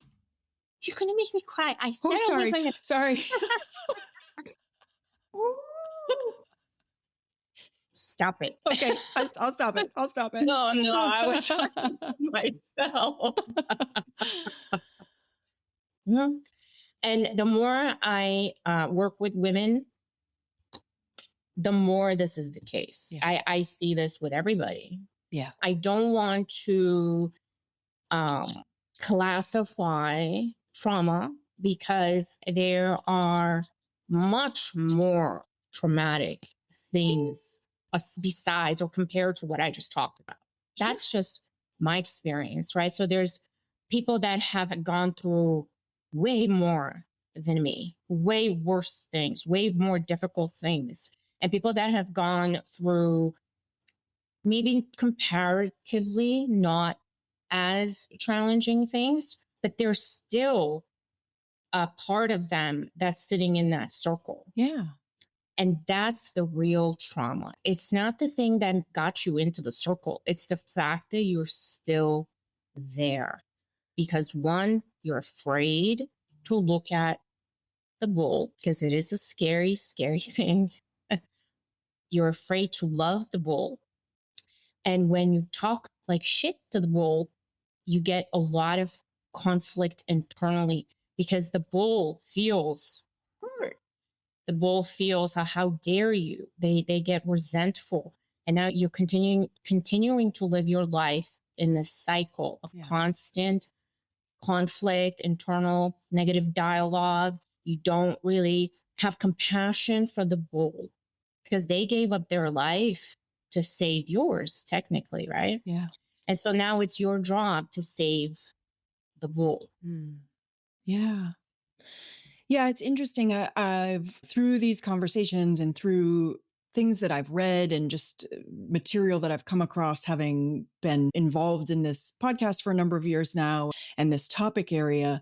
You're going to make me cry. I said sorry. I wasn't. Sorry. Stop it. Okay, I'll stop it. I'll stop it. No, I was talking to myself. And the more I work with women, the more this is the case. Yeah. I see this with everybody. Yeah. I don't want to classify trauma because there are much more traumatic things besides or compared to what I just talked about. Sure. That's just my experience, right? So there's people that have gone through way more than me, way worse things, way more difficult things. And people that have gone through maybe comparatively not as challenging things, but there's still a part of them that's sitting in that circle. Yeah. And that's the real trauma. It's not the thing that got you into the circle. It's the fact that you're still there. Because one, you're afraid to look at the bull because it is a scary, scary thing. You're afraid to love the bull. And when you talk like shit to the bull, you get a lot of conflict internally because the bull feels hurt. The bull feels, how dare you? They get resentful. And now you're continuing to live your life in this cycle of constant conflict, internal negative dialogue. You don't really have compassion for the bull because they gave up their life to save yours, technically, right? Yeah. And so now it's your job to save the bull. Yeah. Yeah, it's interesting. I've through these conversations and through things that I've read and just material that I've come across, having been involved in this podcast for a number of years now and this topic area,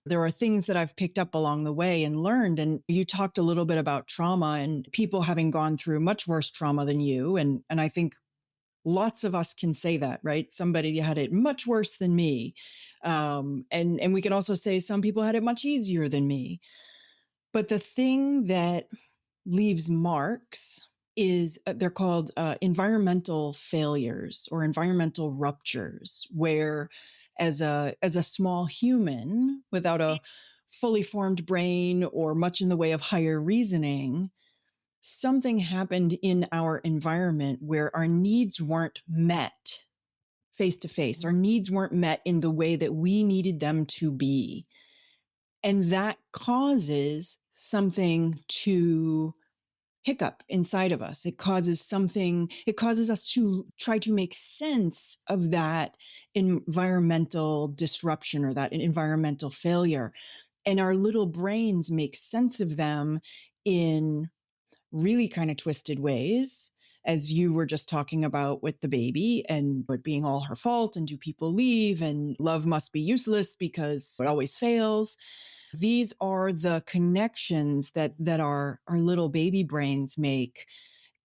there are things that I've picked up along the way and learned. And you talked a little bit about trauma and people having gone through much worse trauma than you. And I think lots of us can say that, right? Somebody had it much worse than me. And we can also say some people had it much easier than me. But the thing that leaves marks is they're called environmental failures or environmental ruptures, where as a small human without a fully formed brain or much in the way of higher reasoning, something happened in our environment where our needs weren't met face to face. Our needs weren't met in the way that we needed them to be. And that causes something to hiccup inside of us. It causes us to try to make sense of that environmental disruption or that environmental failure. And our little brains make sense of them in really kind of twisted ways, as you were just talking about with the baby and it being all her fault. And do people leave? And love must be useless because it always fails. These are the connections that our little baby brains make.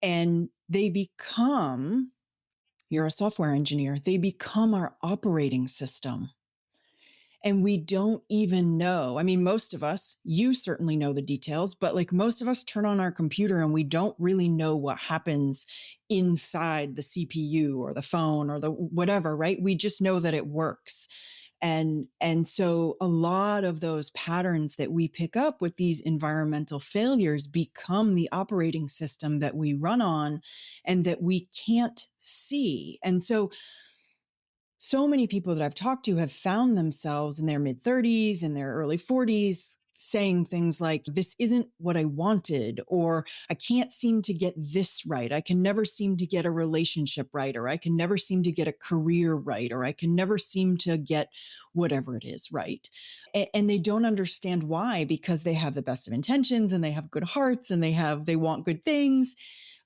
And they become, you're a software engineer, they become our operating system. And we don't even know. I mean, most of us, you certainly know the details, but like most of us turn on our computer and we don't really know what happens inside the CPU or the phone or the whatever, right? We just know that it works. And so a lot of those patterns that we pick up with these environmental failures become the operating system that we run on and that we can't see. And so many people that I've talked to have found themselves in their mid 30s and their early 40s saying things like, this isn't what I wanted, or I can't seem to get this right. I can never seem to get a relationship right, or I can never seem to get a career right, or I can never seem to get whatever it is right. And they don't understand why, because they have the best of intentions and they have good hearts and they want good things.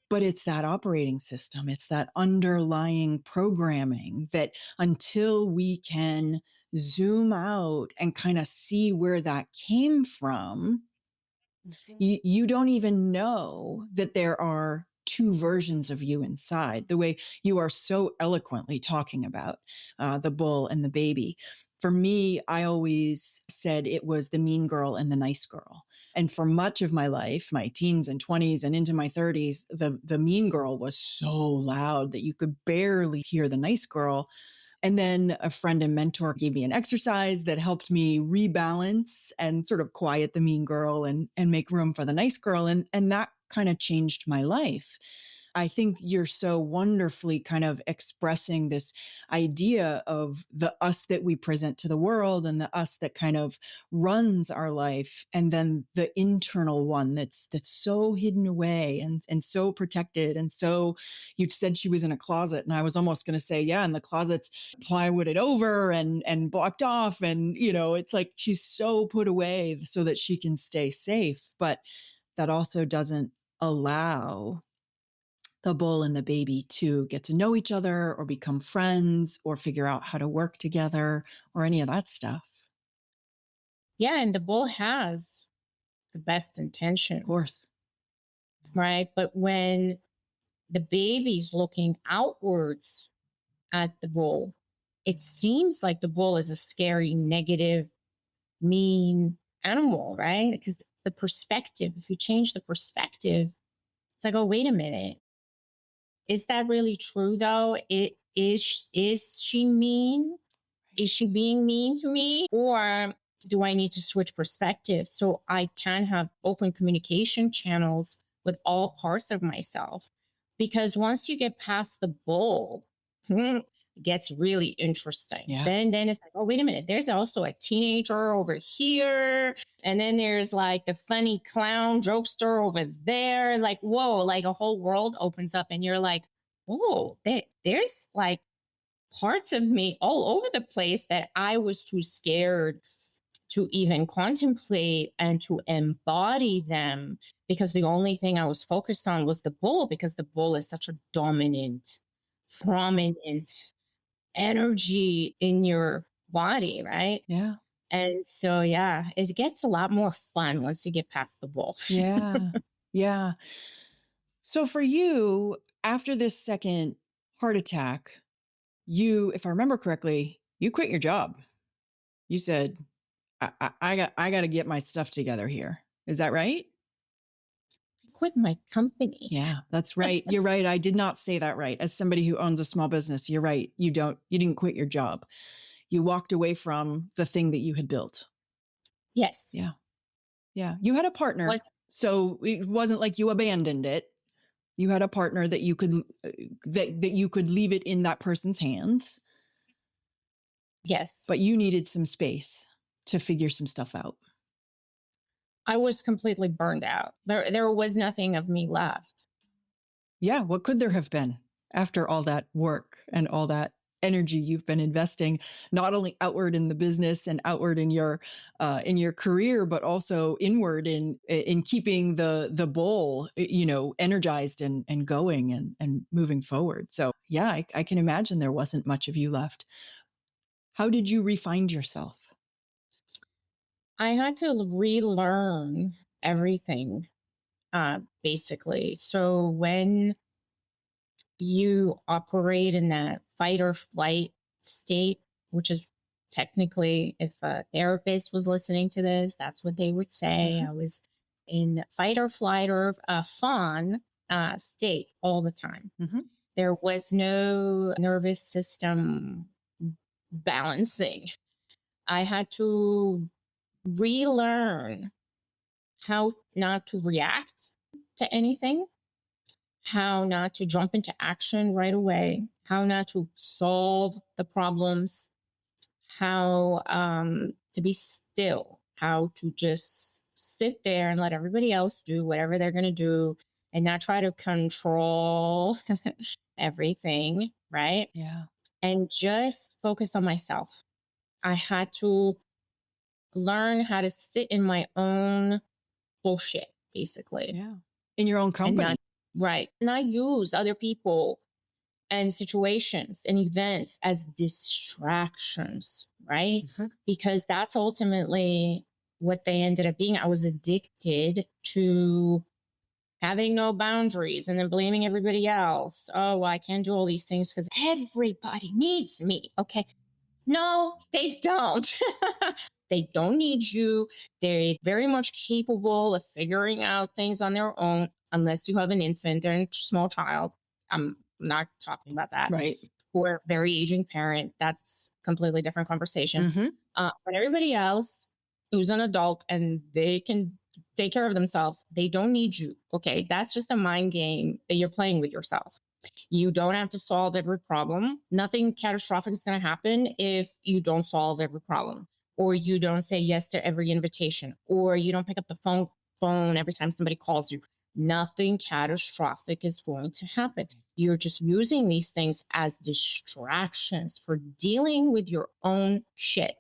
But it's that operating system, it's that underlying programming that until we can zoom out and kind of see where that came from, you don't even know that there are two versions of you inside, the way you are so eloquently talking about the bull and the baby. For me, I always said it was the mean girl and the nice girl. And for much of my life, my teens and 20s and into my 30s, the mean girl was so loud that you could barely hear the nice girl. And then a friend and mentor gave me an exercise that helped me rebalance and sort of quiet the mean girl and make room for the nice girl. And that kind of changed my life. I think you're so wonderfully kind of expressing this idea of the us that we present to the world and the us that kind of runs our life. And then the internal one that's so hidden away and so protected. And so you said she was in a closet, and I was almost going to say, yeah, and the closet's plywooded over and blocked off. And, it's like she's so put away so that she can stay safe. But that also doesn't allow the bull and the baby to get to know each other or become friends or figure out how to work together or any of that stuff. Yeah, and the bull has the best intentions. Of course. Right? But when the baby's looking outwards at the bull, it seems like the bull is a scary, negative, mean animal, right? Because the perspective, if you change the perspective, it's like, oh, wait a minute. Is that really true though? Is she mean? Is she being mean to me? Or do I need to switch perspectives so I can have open communication channels with all parts of myself? Because once you get past the bull, it gets really interesting. Yeah. Then it's like, oh, wait a minute. There's also a teenager over here. And then there's like the funny clown jokester over there. Like, whoa, like a whole world opens up and you're like, oh, there's like parts of me all over the place that I was too scared to even contemplate and to embody them, because the only thing I was focused on was the bull, because the bull is such a dominant, prominent energy in your body, right? Yeah. And so, yeah, it gets a lot more fun once you get past the bull. Yeah. Yeah. So for you, after this second heart attack, you, if I remember correctly, you quit your job. You said, I got to get my stuff together here. Is that right? I quit my company. Yeah, that's right. You're right. I did not say that right. As somebody who owns a small business, you're right. You didn't quit your job. You walked away from the thing that you had built. Yes. Yeah. Yeah. You had a partner. So it wasn't like you abandoned it. You had a partner that you could, that you could leave it in that person's hands. Yes. But you needed some space to figure some stuff out. I was completely burned out. There was nothing of me left. Yeah. What could there have been after all that work and all that energy you've been investing, not only outward in the business and outward in your career, but also inward in keeping the bowl, energized and going and moving forward. So yeah, I can imagine there wasn't much of you left. How did you refine yourself? I had to relearn everything, basically. So when you operate in that fight or flight state, which is technically, if a therapist was listening to this, that's what they would say. I was in fight or flight or fawn state all the time. There was no nervous system balancing. I had to relearn how not to react to anything, how not to jump into action right away, how not to solve the problems, how to be still, how to just sit there and let everybody else do whatever they're going to do and not try to control everything, right? Yeah. And just focus on myself. I had to learn how to sit in my own bullshit, basically. Yeah. In your own company. Right. Not use other people and situations and events as distractions, right? Because that's ultimately what they ended up being. I was addicted to having no boundaries and then blaming everybody else. Oh, well, I can't do all these things because everybody needs me. Okay. No, they don't. They don't need you. They're very much capable of figuring out things on their own, unless you have an infant or a small child. I'm not talking about that. Right. Or a very aging parent. That's completely different conversation. But everybody else who's an adult and they can take care of themselves, they don't need you. Okay. That's just a mind game that you're playing with yourself. You don't have to solve every problem. Nothing catastrophic is going to happen if you don't solve every problem, or you don't say yes to every invitation, or you don't pick up the phone every time somebody calls you. Nothing catastrophic is going to happen. You're just using these things as distractions for dealing with your own shit.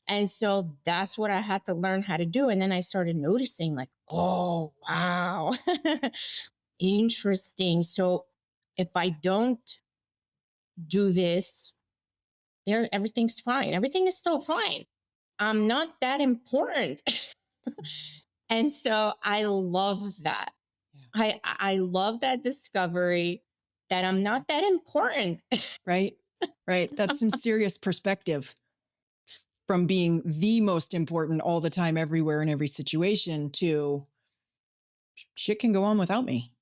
And so that's what I had to learn how to do. And then I started noticing, like, oh, wow, interesting. So if I don't do this, everything's fine. Everything is still fine. I'm not that important. And so I love that. I love that discovery that I'm not that important. Right. Right. That's some serious perspective from being the most important all the time, everywhere, in every situation to shit can go on without me.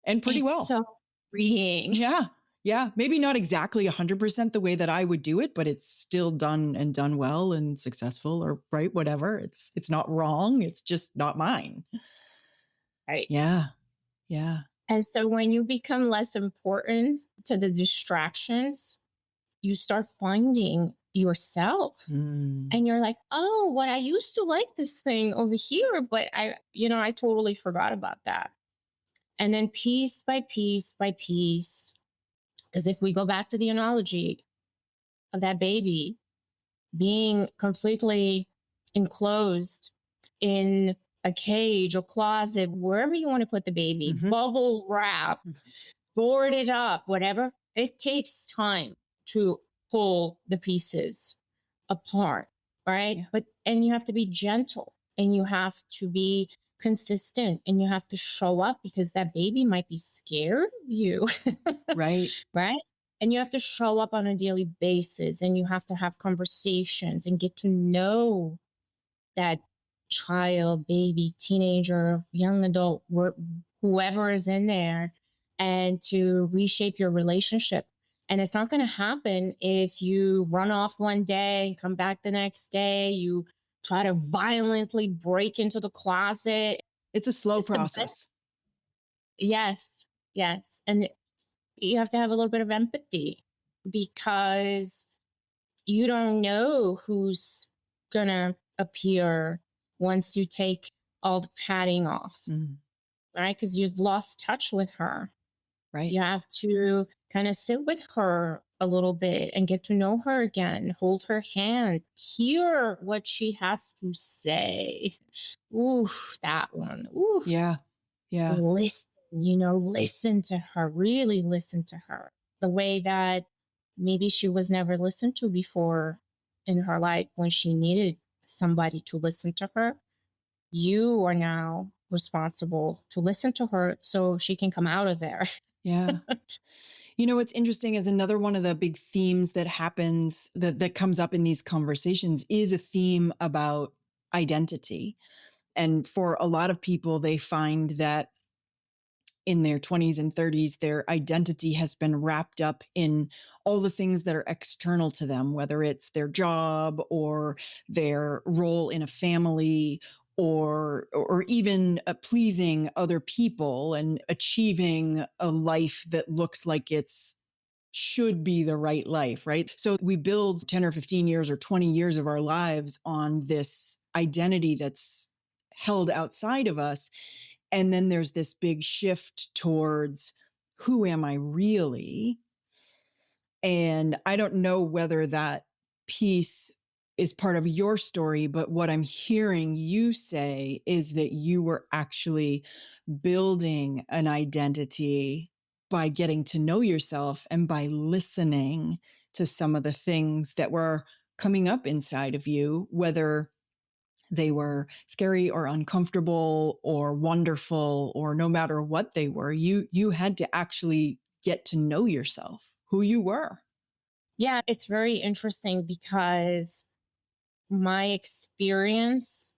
And pretty It's well. so freeing. Yeah. Yeah. Maybe not exactly 100% the way that I would do it, but it's still done and done well and successful, or right, whatever. It's not wrong. It's just not mine. Right. Yeah. Yeah. And so when you become less important to the distractions, you start finding yourself. And you're like, oh, what I used to like this thing over here, but I totally forgot about that. And then piece by piece by piece, because if we go back to the analogy of that baby being completely enclosed in a cage or closet, wherever you want to put the baby, bubble wrap, board it up, whatever, it takes time to pull the pieces apart, right? Yeah. And you have to be gentle and you have to be consistent and you have to show up, because that baby might be scared of you. Right. Right. And you have to show up on a daily basis and you have to have conversations and get to know that child, baby, teenager, young adult, whoever is in there, and to reshape your relationship. And it's not going to happen if you run off one day and come back the next day. You try to violently break into the closet. It's a slow process. Yes. Yes. And you have to have a little bit of empathy, because you don't know who's going to appear once you take all the patting off, Mm, right? Because you've lost touch with her. right. You have to kind of sit with her a little bit and get to know her again, hold her hand, hear what she has to say. Ooh, that one. Ooh, Yeah. Yeah. listen, listen to her, really listen to her the way that maybe she was never listened to before in her life when she needed somebody to listen to her. You are now responsible to listen to her so she can come out of there. Yeah. What's interesting is another one of the big themes that happens that comes up in these conversations is a theme about identity. And for a lot of people, they find that in their 20s and 30s, their identity has been wrapped up in all the things that are external to them, whether it's their job or their role in a family or even pleasing other people and achieving a life that looks like it's should be the right life, right? So we build 10 or 15 years or 20 years of our lives on this identity that's held outside of us. And then there's this big shift towards who am I really? And I don't know whether that piece is part of your story, but what I'm hearing you say is that you were actually building an identity by getting to know yourself and by listening to some of the things that were coming up inside of you, whether they were scary or uncomfortable or wonderful or no matter what they were, you had to actually get to know yourself, who you were. Yeah, it's very interesting because my experience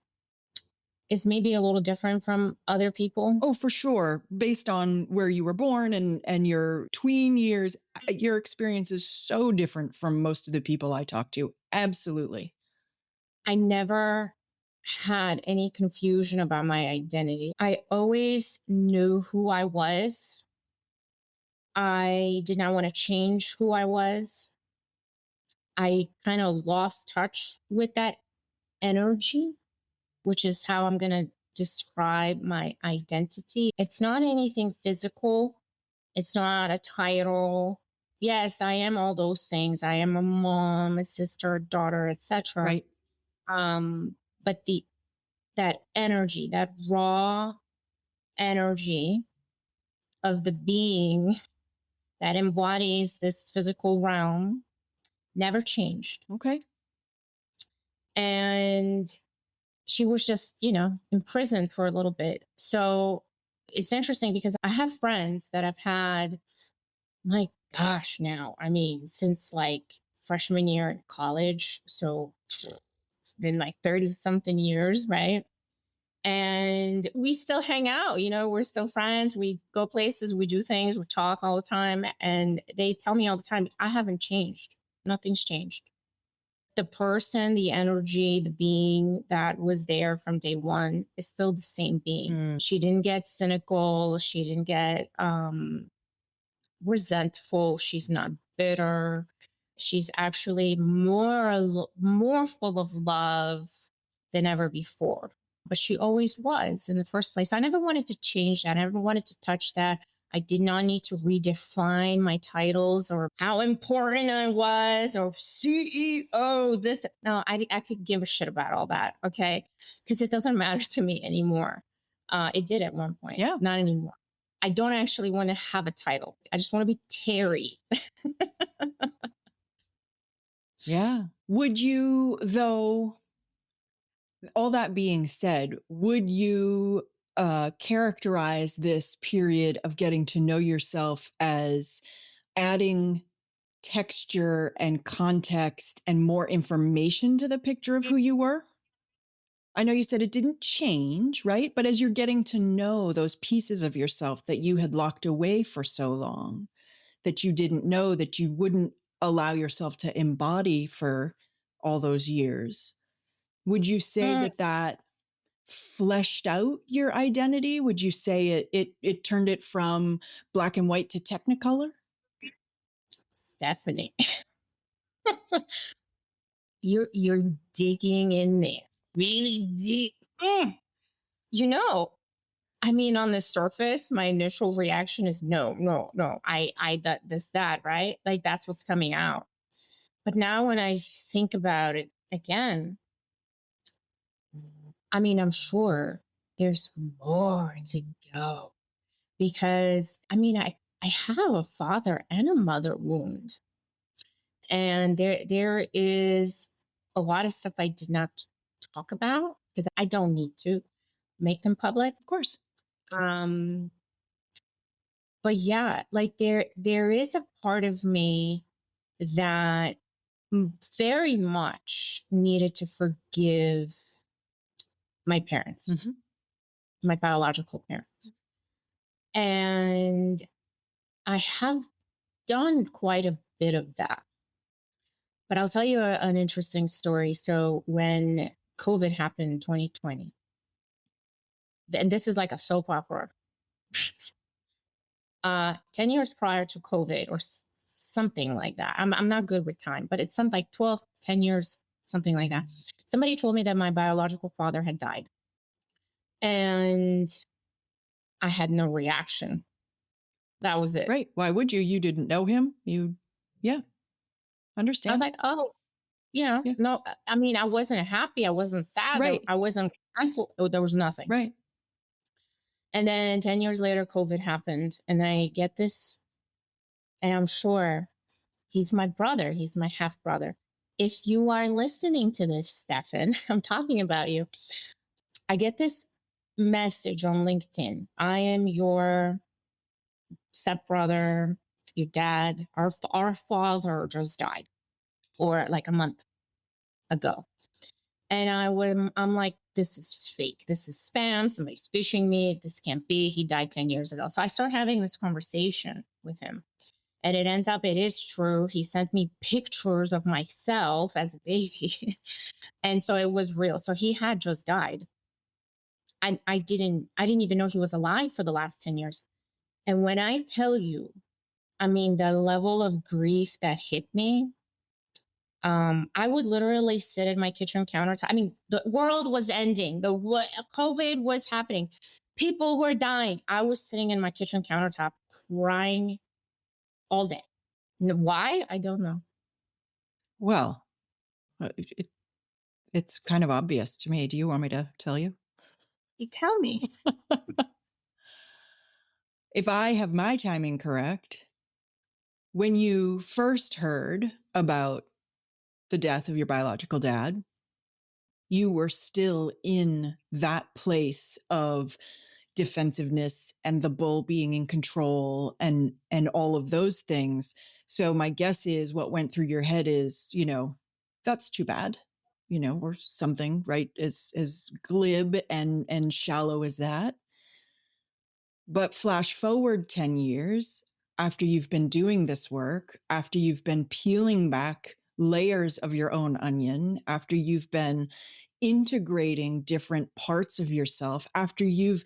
is maybe a little different from other people. Oh, for sure. Based on where you were born and your tween years, your experience is so different from most of the people I talk to. Absolutely. I never had any confusion about my identity. I always knew who I was. I did not want to change who I was. I kind of lost touch with that energy, which is how I'm going to describe my identity. It's not anything physical. It's not a title. Yes, I am all those things. I am a mom, a sister, a daughter, etc. Right. But that energy, that raw energy of the being that embodies this physical realm never changed. Okay. And she was just, imprisoned for a little bit. So it's interesting because I have friends that have had, my gosh, now, I mean, since like freshman year in college. So it's been like 30 something years, right? And we still hang out, we're still friends. We go places, we do things, we talk all the time. And they tell me all the time, I haven't changed. Nothing's changed. The person, the energy, the being that was there from day one is still the same being. She didn't get cynical. She didn't get resentful. She's not bitter. She's actually more full of love than ever before. But she always was in the first place. I never wanted to change that. I never wanted to touch that. I did not need to redefine my titles or how important I was or CEO, this. No, I could give a shit about all that. Okay. Because it doesn't matter to me anymore. It did at one point. Yeah. Not anymore. I don't actually want to have a title. I just want to be Terry. Yeah. Would you, though, all that being said, would you characterize this period of getting to know yourself as adding texture and context and more information to the picture of who you were? I know you said it didn't change, right? But as you're getting to know those pieces of yourself that you had locked away for so long, that you didn't know, that you wouldn't allow yourself to embody for all those years, would you say Mm, that fleshed out your identity? Would you say it turned it from black and white to technicolor? Stephanie, you're digging in there really deep. You know, I mean, on the surface, my initial reaction is no, no, no. That, right? Like that's what's coming out. But now when I think about it again, I mean, I'm sure there's more to go because I mean, I have a father and a mother wound. And there is a lot of stuff I did not talk about because I don't need to make them public. Of course. Um, but yeah, like there is a part of me that very much needed to forgive my parents, Mm-hmm. my biological parents. And I have done quite a bit of that. But I'll tell you an interesting story. So when COVID happened in 2020, and this is like a soap opera, 10 years prior to COVID or something like that. I'm not good with time, but it's something like 12, 10 years, something like that. Somebody told me that my biological father had died. And I had no reaction. That was it. Right. Why would you? You didn't know him. Yeah, I understand. was like, oh, Yeah. no, I mean, I wasn't happy. I wasn't sad. Right. I wasn't thankful. There was nothing. Right. And then 10 years later, COVID happened. And I get this, and I'm sure he's my brother. He's my half brother. If you are listening to this, Stefan, I'm talking about you. I get this message on LinkedIn. I am your stepbrother, your dad, our father just died, or like a month ago. And I'm like, this is fake. This is spam. Somebody's phishing me. This can't be. He died 10 years ago. So I start having this conversation with him. And it ends up, it is true. He sent me pictures of myself as a baby. And so it was real. So he had just died. And I didn't even know he was alive for the last 10 years. And when I tell you, I mean, the level of grief that hit me, I would literally sit at my kitchen countertop. I mean, the world was ending. COVID was happening. People were dying. I was sitting in my kitchen countertop crying all day. Why? I don't know. Well, it's kind of obvious to me. Do you want me to tell you? You tell me. If I have my timing correct, when you first heard about the death of your biological dad, you were still in that place of defensiveness and the bull being in control and all of those things. So my guess is what went through your head is, that's too bad, or something, right? As glib and shallow as that. But flash forward 10 years after you've been doing this work, after you've been peeling back layers of your own onion, after you've been integrating different parts of yourself, after you've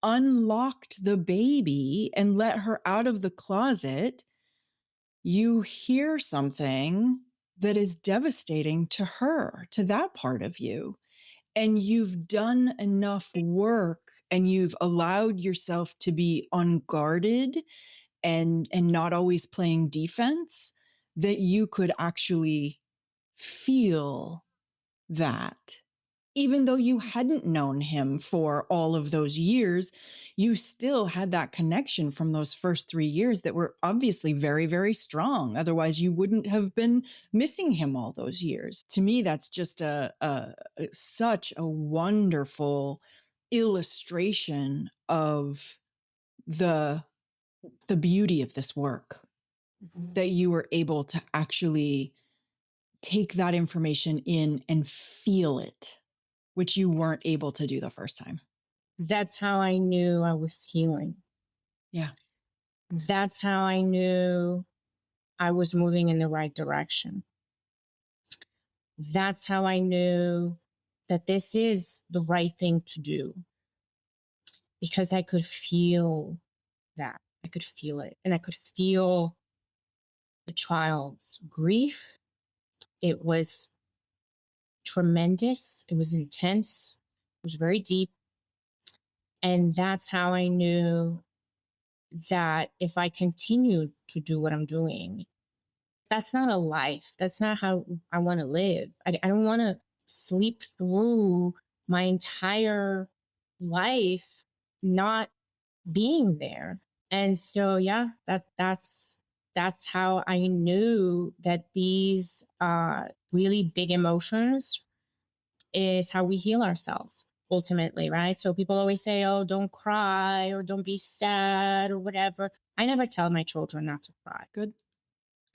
unlocked the baby and let her out of the closet, you hear something that is devastating to her, to that part of you. And you've done enough work and you've allowed yourself to be unguarded and not always playing defense that you could actually feel that. Even though you hadn't known him for all of those years, you still had that connection from those first 3 years that were obviously very, very strong. Otherwise, you wouldn't have been missing him all those years. To me, that's just such a wonderful illustration of the beauty of this work, that you were able to actually take that information in and feel it, which you weren't able to do the first time. That's how I knew I was healing. Yeah. That's how I knew I was moving in the right direction. That's how I knew that this is the right thing to do, because I could feel that. I could feel it. And I could feel the child's grief. It was tremendous. It was intense. It was very deep. And that's how I knew that if I continue to do what I'm doing, that's not a life. That's not how I want to live. I don't want to sleep through my entire life not being there. And so, yeah, that's how I knew that these really big emotions is how we heal ourselves ultimately, right? So people always say, oh, don't cry or don't be sad or whatever. I never tell my children not to cry. Good.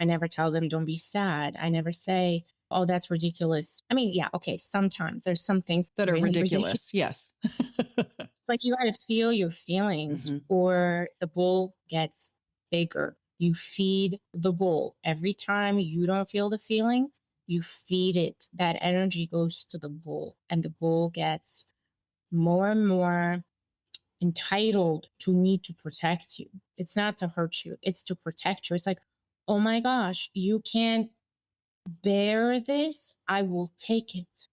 I never tell them don't be sad. I never say, oh, that's ridiculous. I mean, yeah, okay, sometimes there's some things That are really ridiculous. ridiculous. Yes. Like you got to feel your feelings Mm-hmm. or the bull gets bigger. You feed the bull. Every time you don't feel the feeling, you feed it. That energy goes to the bull, and the bull gets more and more entitled to need to protect you. It's not to hurt you, it's to protect you. It's like, oh my gosh, you can't bear this. I will take it.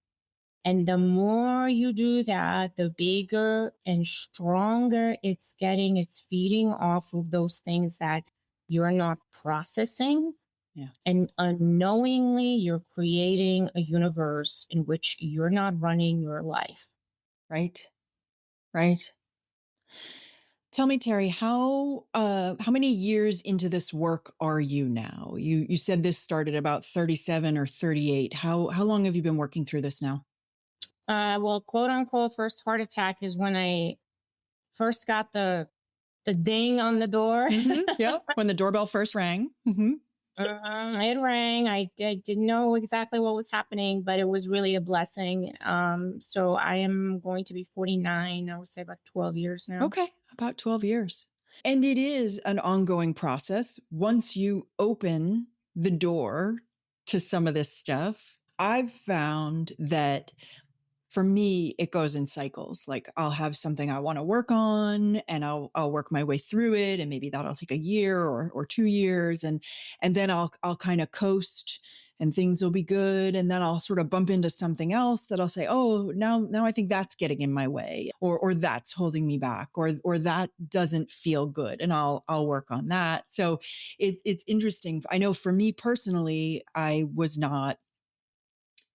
And the more you do that, the bigger and stronger it's getting. It's feeding off of those things that you're not processing. Yeah. And unknowingly, you're creating a universe in which you're not running your life. Right. Right. Tell me, Terry, how many years into this work are you now? You said this started about 37 or 38. How long have you been working through this now? Well, quote unquote, first heart attack is when I first got the ding on the door. Yep. When the doorbell first rang. It rang. I didn't know exactly what was happening, but it was really a blessing. So I am going to be 49. I would say about 12 years now. Okay. About 12 years. And it is an ongoing process. Once you open the door to some of this stuff, I've found that for me, it goes in cycles. Like I'll have something I want to work on and I'll work my way through it. And maybe that'll take a year or 2 years. And then I'll kind of coast and things will be good. And then I'll sort of bump into something else that I'll say, oh, now I think that's getting in my way or that's holding me back or that doesn't feel good. And I'll work on that. So it's interesting. I know for me personally, I was not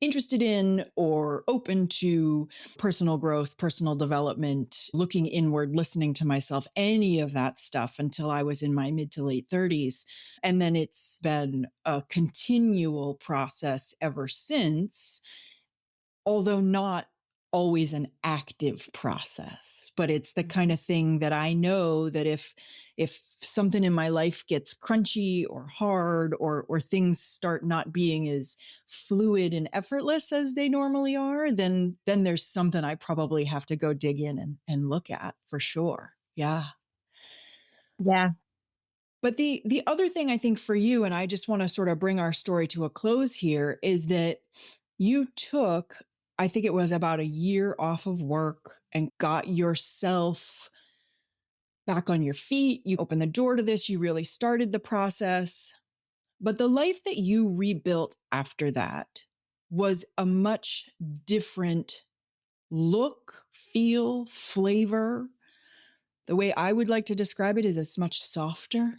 interested in or open to personal growth, personal development, looking inward, listening to myself, any of that stuff until I was in my mid to late 30s. And then it's been a continual process ever since, although not always an active process, but it's the kind of thing that I know that if something in my life gets crunchy or hard or things start not being as fluid and effortless as they normally are, then there's something I probably have to go dig in and look at for sure. Yeah. Yeah. But the other thing I think for you, and I just want to sort of bring our story to a close here, is that you took, I think it was about a year off of work and got yourself back on your feet. You opened the door to this. You really started the process. But the life that you rebuilt after that was a much different look, feel, flavor. The way I would like to describe it is it's much softer.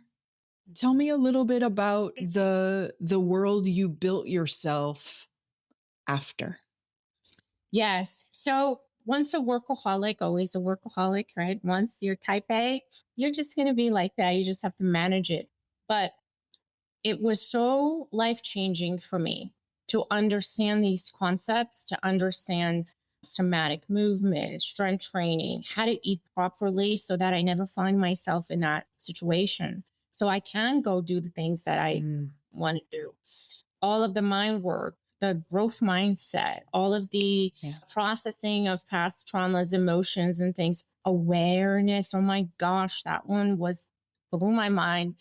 Tell me a little bit about the world you built yourself after. Yes. So once a workaholic, always a workaholic, right? Once you're type A, you're just going to be like that. You just have to manage it. But it was so life changing for me to understand these concepts, to understand somatic movement, strength training, how to eat properly so that I never find myself in that situation. So I can go do the things that I want to do. All of the mind work, the growth mindset, all of the processing of past traumas, emotions, and things, awareness. Oh my gosh, that one blew my mind.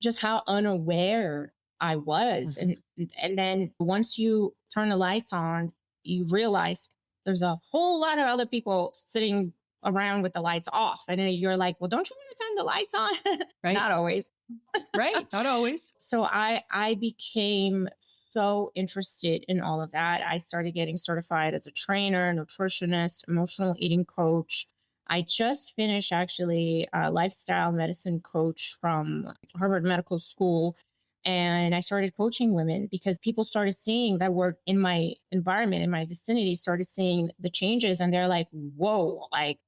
Just how unaware I was. And then once you turn the lights on, you realize there's a whole lot of other people sitting around with the lights off. And then you're like, well, don't you want to turn the lights on? Right. Not always. Right. Not always. So I became so interested in all of that. I started getting certified as a trainer, nutritionist, emotional eating coach. I just finished actually a lifestyle medicine coach from Harvard Medical School. And I started coaching women because people started seeing that were in my environment, in my vicinity, started seeing the changes. And they're like, whoa, like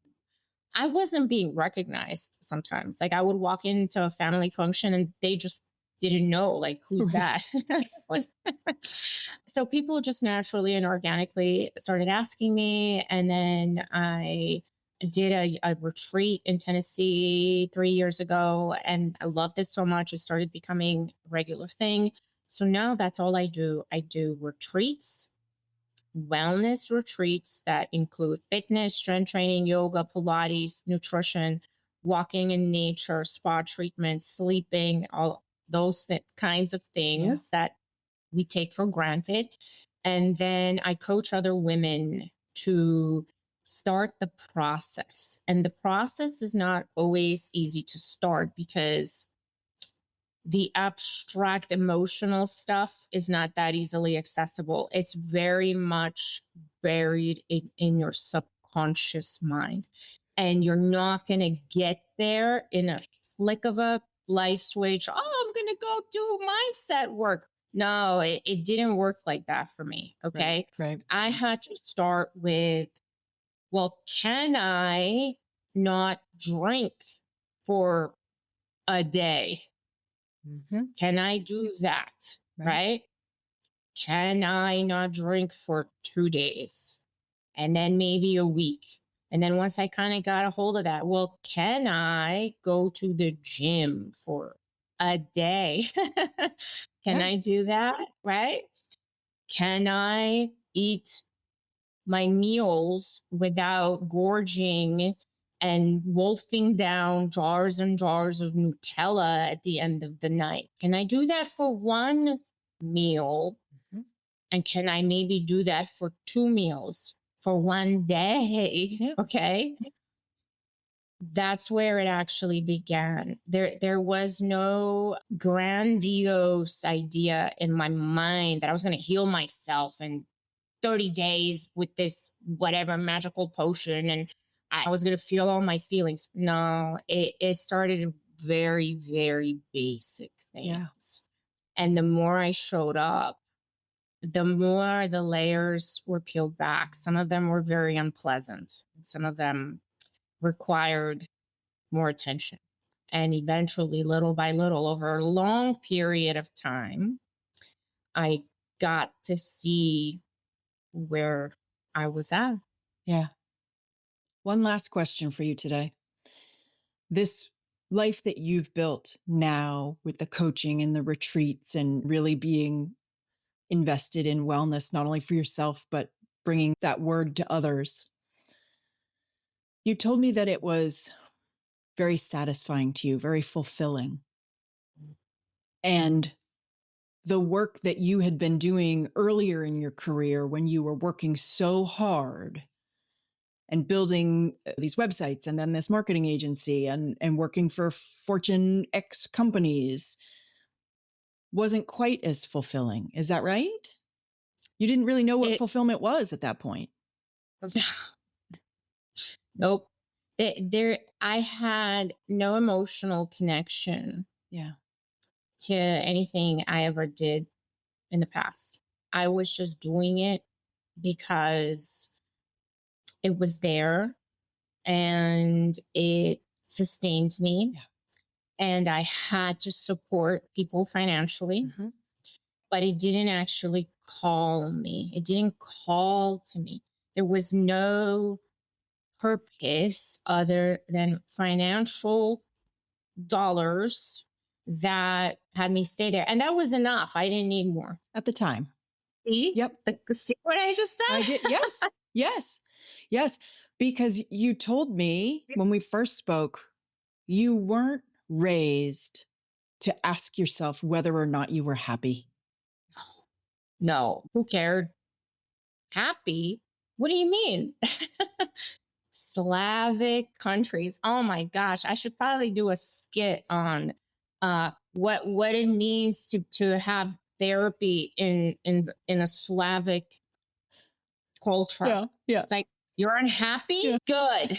I wasn't being recognized sometimes. Like I would walk into a family function and they just didn't know, like, who's Right. that? Was so people just naturally and organically started asking me. And then I did a retreat in Tennessee 3 years ago. And I loved it so much. It started becoming a regular thing. So now that's all I do. I do retreats, wellness retreats that include fitness, strength training, yoga, Pilates, nutrition, walking in nature, spa treatments, sleeping, all those kinds of Yeah. things that we take for granted. And then I coach other women to start the process. And the process is not always easy to start because the abstract emotional stuff is not that easily accessible. It's very much buried in your subconscious mind. And you're not going to get there in a flick of a light switch. Oh, I'm going to go do mindset work. No, it didn't work like that for me. Okay. Right. I had to start with, well, can I not drink for a day? Mm-hmm. Can I do that? Right. Right? Can I not drink for 2 days and then maybe a week? And then once I kind of got a hold of that, well, can I go to the gym for a day? Can Yeah. I do that? Right? Can I eat my meals without gorging and wolfing down jars and jars of Nutella at the end of the night? Can I do that for one meal? Mhm. And can I maybe do that for two meals for one day? Yeah. Okay. That's where it actually began. There was no grandiose idea in my mind that I was going to heal myself in 30 days with this whatever magical potion and I was going to feel all my feelings. No, it started very, very basic Yeah. things. And the more I showed up, the more the layers were peeled back. Some of them were very unpleasant. Some of them required more attention. And eventually, little by little, over a long period of time, I got to see where I was at. Yeah. One last question for you today. This life that you've built now with the coaching and the retreats and really being invested in wellness, not only for yourself, but bringing that word to others. You told me that it was very satisfying to you, very fulfilling. And the work that you had been doing earlier in your career when you were working so hard and building these websites and then this marketing agency and working for Fortune X companies wasn't quite as fulfilling. Is that right? You didn't really know what It fulfillment was at that point. Nope. I had no emotional connection Yeah. to anything I ever did in the past. I was just doing it because it was there and it sustained me. Yeah. And I had to support people financially, Mm-hmm. but it didn't actually call me. It didn't call to me. There was no purpose other than financial dollars that had me stay there. And that was enough. I didn't need more. At the time. See? Yep. See what I just said? I did. Yes. Yes. Yes. Because you told me when we first spoke, you weren't raised to ask yourself whether or not you were happy. No. Who cared? Happy? What do you mean? Slavic countries. Oh my gosh. I should probably do a skit on what it means to have therapy in a Slavic culture. Yeah. Yeah. It's like You're unhappy? Yeah. Good.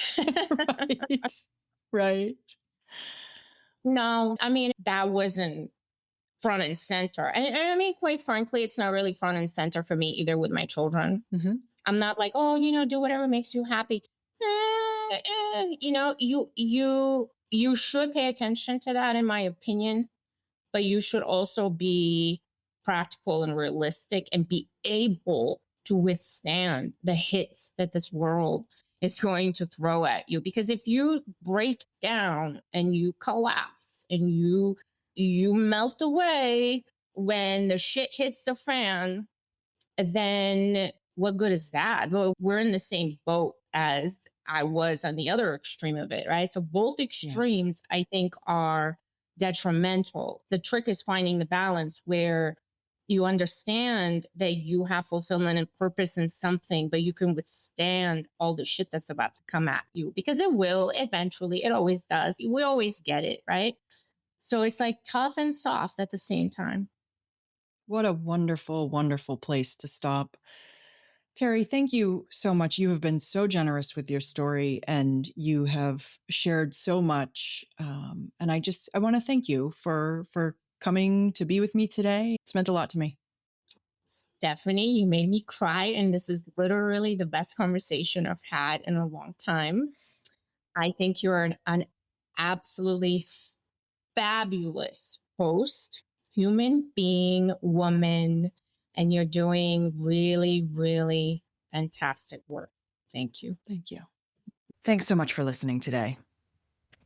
Right. Right. No, I mean, that wasn't front and center. And I mean, quite frankly, it's not really front and center for me either with my children. Mm-hmm. I'm not like, oh, do whatever makes you happy. You should pay attention to that, in my opinion, but you should also be practical and realistic and be able to withstand the hits that this world is going to throw at you. Because if you break down and you collapse and you melt away when the shit hits the fan, then what good is that? Well, we're in the same boat as I was on the other extreme of it, right? So both extremes, I think, are detrimental. The trick is finding the balance where you understand that you have fulfillment and purpose in something, but you can withstand all the shit that's about to come at you, because it will eventually. It always does. We always get it, right? So it's like tough and soft at the same time. What a wonderful, wonderful place to stop. Terry, thank you so much. You have been so generous with your story and you have shared so much. And I want to thank you for coming to be with me today. It's meant a lot to me. Stephanie, you made me cry, and this is literally the best conversation I've had in a long time. I think you're an absolutely fabulous host, human being, woman, and you're doing really, really fantastic work. Thank you. Thank you. Thanks so much for listening today.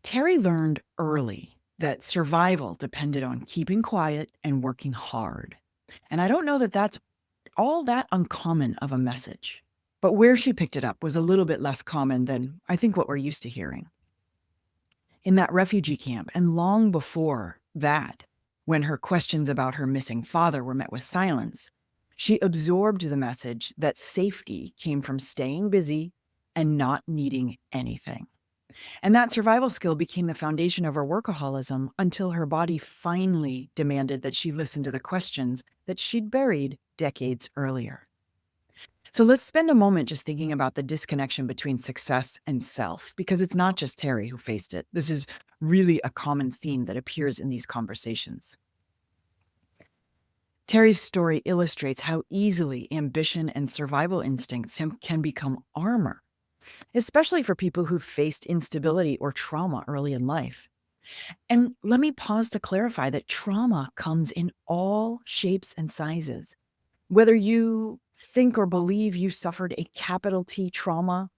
Terry learned early that survival depended on keeping quiet and working hard. And I don't know that that's all that uncommon of a message. But where she picked it up was a little bit less common than I think what we're used to hearing. In that refugee camp, and long before that, when her questions about her missing father were met with silence, she absorbed the message that safety came from staying busy and not needing anything. And that survival skill became the foundation of her workaholism until her body finally demanded that she listen to the questions that she'd buried decades earlier. So let's spend a moment just thinking about the disconnection between success and self, because it's not just Terry who faced it. This is really a common theme that appears in these conversations. Terry's story illustrates how easily ambition and survival instincts can become armor, especially for people who've faced instability or trauma early in life. And let me pause to clarify that trauma comes in all shapes and sizes. Whether you think or believe you suffered a capital T trauma,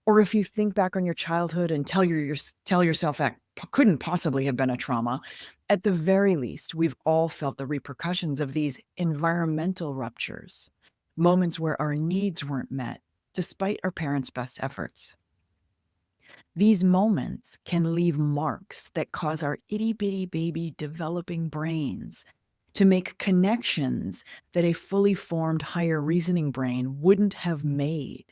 or if you think back on your childhood and tell yourself that couldn't possibly have been a trauma, at the very least, we've all felt the repercussions of these environmental ruptures, moments where our needs weren't met, despite our parents' best efforts. These moments can leave marks that cause our itty-bitty baby developing brains to make connections that a fully formed higher reasoning brain wouldn't have made.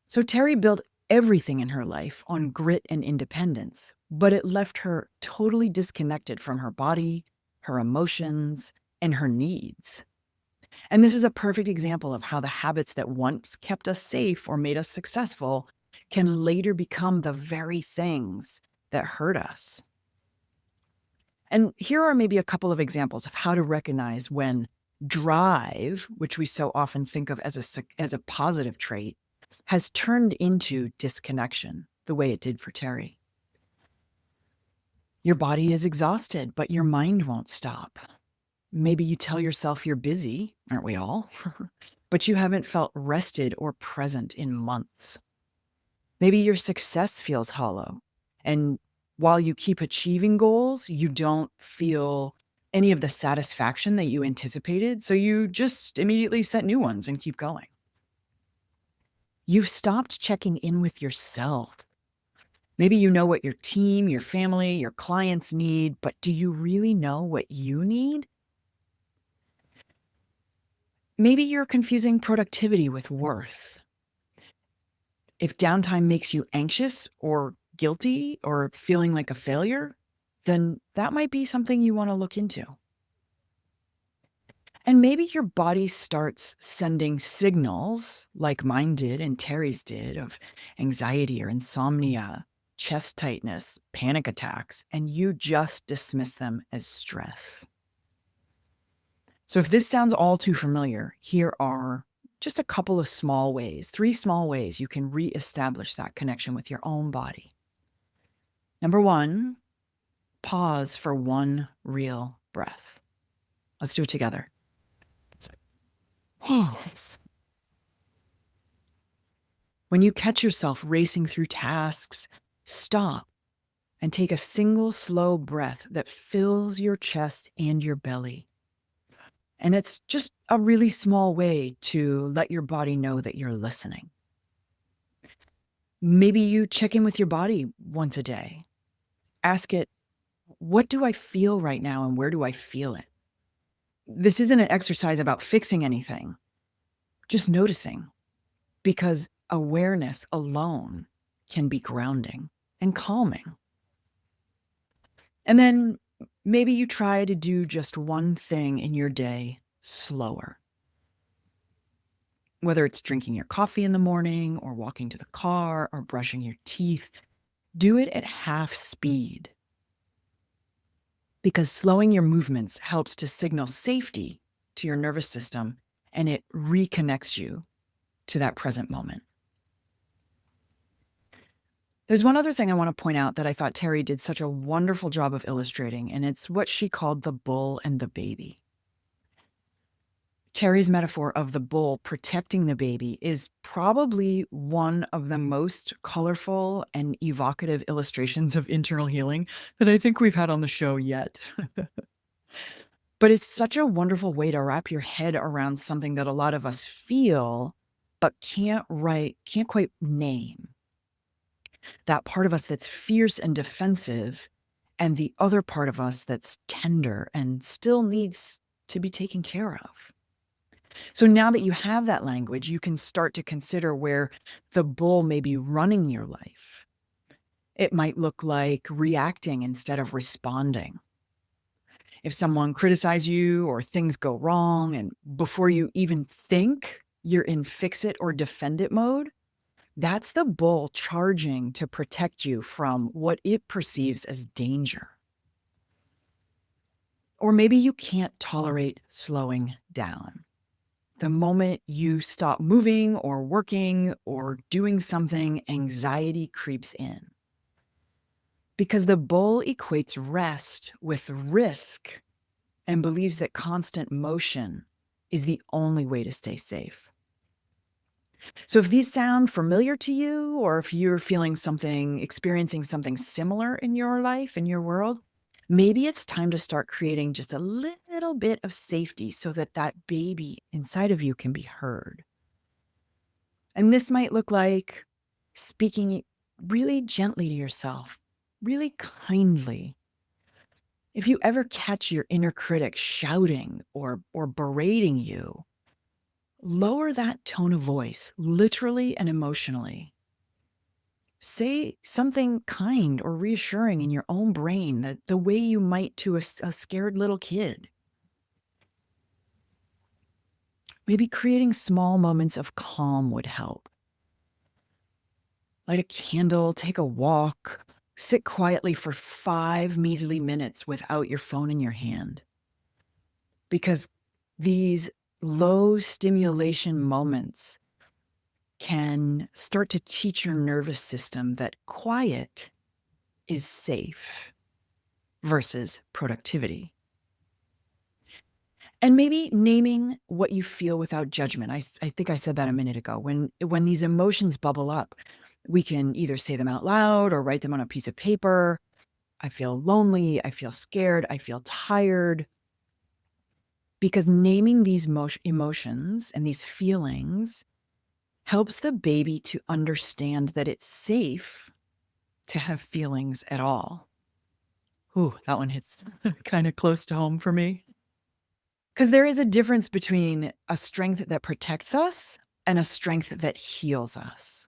So Terry built everything in her life on grit and independence, but it left her totally disconnected from her body, her emotions, and her needs. And this is a perfect example of how the habits that once kept us safe or made us successful can later become the very things that hurt us. And here are maybe a couple of examples of how to recognize when drive, which we so often think of as a positive trait, has turned into disconnection, the way it did for Terry. Your body is exhausted, but your mind won't stop. Maybe you tell yourself you're busy, aren't we all? But you haven't felt rested or present in months. Maybe your success feels hollow, and while you keep achieving goals, you don't feel any of the satisfaction that you anticipated, so you just immediately set new ones and keep going. You've stopped checking in with yourself. Maybe you know what your team, your family, your clients need, but do you really know what you need? Maybe you're confusing productivity with worth. If downtime makes you anxious or guilty or feeling like a failure, then that might be something you want to look into. And maybe your body starts sending signals like mine did and Terry's did of anxiety or insomnia, chest tightness, panic attacks, and you just dismiss them as stress. So if this sounds all too familiar, here are just a couple of small ways, 3 small ways you can reestablish that connection with your own body. Number 1, pause for one real breath. Let's do it together. When you catch yourself racing through tasks, stop and take a single slow breath that fills your chest and your belly. And it's just a really small way to let your body know that you're listening. Maybe you check in with your body once a day. Ask it, what do I feel right now and where do I feel it? This isn't an exercise about fixing anything, just noticing, because awareness alone can be grounding and calming. And then maybe you try to do just one thing in your day slower. Whether it's drinking your coffee in the morning or walking to the car or brushing your teeth, do it at half speed. Because slowing your movements helps to signal safety to your nervous system and it reconnects you to that present moment. There's one other thing I want to point out that I thought Terry did such a wonderful job of illustrating, and it's what she called the bull and the baby. Terry's metaphor of the bull protecting the baby is probably one of the most colorful and evocative illustrations of internal healing that I think we've had on the show yet. But it's such a wonderful way to wrap your head around something that a lot of us feel, but can't quite name. That part of us that's fierce and defensive, and the other part of us that's tender and still needs to be taken care of. So now that you have that language, you can start to consider where the bull may be running your life. It might look like reacting instead of responding. If someone criticizes you or things go wrong, and before you even think you're in fix it or defend it mode, that's the bull charging to protect you from what it perceives as danger. Or maybe you can't tolerate slowing down. The moment you stop moving or working or doing something, anxiety creeps in. Because the bull equates rest with risk and believes that constant motion is the only way to stay safe. So if these sound familiar to you, or if you're experiencing something similar in your life, in your world, maybe it's time to start creating just a little bit of safety so that that baby inside of you can be heard. And this might look like speaking really gently to yourself, really kindly. If you ever catch your inner critic shouting or berating you, lower that tone of voice, literally and emotionally. Say something kind or reassuring in your own brain, the way you might to a scared little kid. Maybe creating small moments of calm would help. Light a candle, take a walk, sit quietly for 5 measly minutes without your phone in your hand. Because these low stimulation moments can start to teach your nervous system that quiet is safe versus productivity. And maybe naming what you feel without judgment. I think I said that a minute ago. When these emotions bubble up, we can either say them out loud or write them on a piece of paper. I feel lonely. I feel scared. I feel tired. Because naming these emotions and these feelings helps the baby to understand that it's safe to have feelings at all. Ooh, that one hits kind of close to home for me. Because there is a difference between a strength that protects us and a strength that heals us.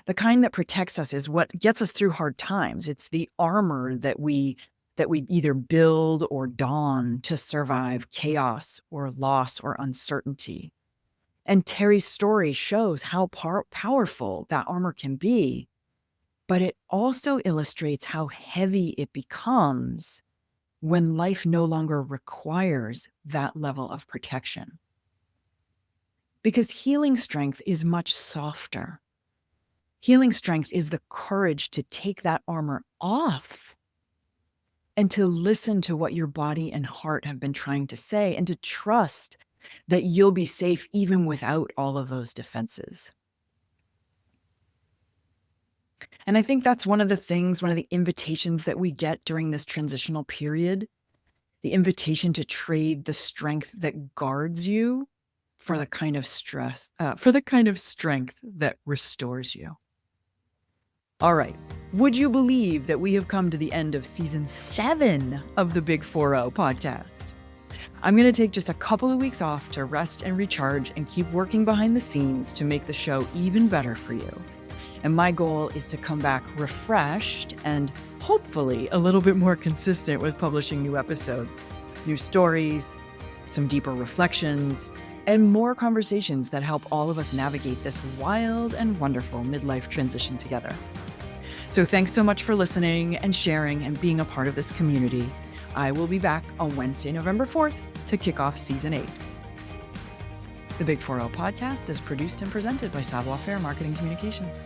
The kind that protects us is what gets us through hard times. It's the armor that we that we either build or don to survive chaos or loss or uncertainty. And Terry's story shows how powerful that armor can be, but it also illustrates how heavy it becomes when life no longer requires that level of protection. Because healing strength is much softer. Healing strength is the courage to take that armor off and to listen to what your body and heart have been trying to say, and to trust that you'll be safe even without all of those defenses. And I think that's one of the invitations that we get during this transitional period, the invitation to trade the strength that guards you for the kind of strength that restores you. All right. Would you believe that we have come to the end of season 7 of the Big 4-0 podcast? I'm going to take just a couple of weeks off to rest and recharge and keep working behind the scenes to make the show even better for you. And my goal is to come back refreshed and hopefully a little bit more consistent with publishing new episodes, new stories, some deeper reflections, and more conversations that help all of us navigate this wild and wonderful midlife transition together. So thanks so much for listening and sharing and being a part of this community. I will be back on Wednesday, November 4th to kick off season 8. The Big 4-0 podcast is produced and presented by Savoir Faire Marketing Communications.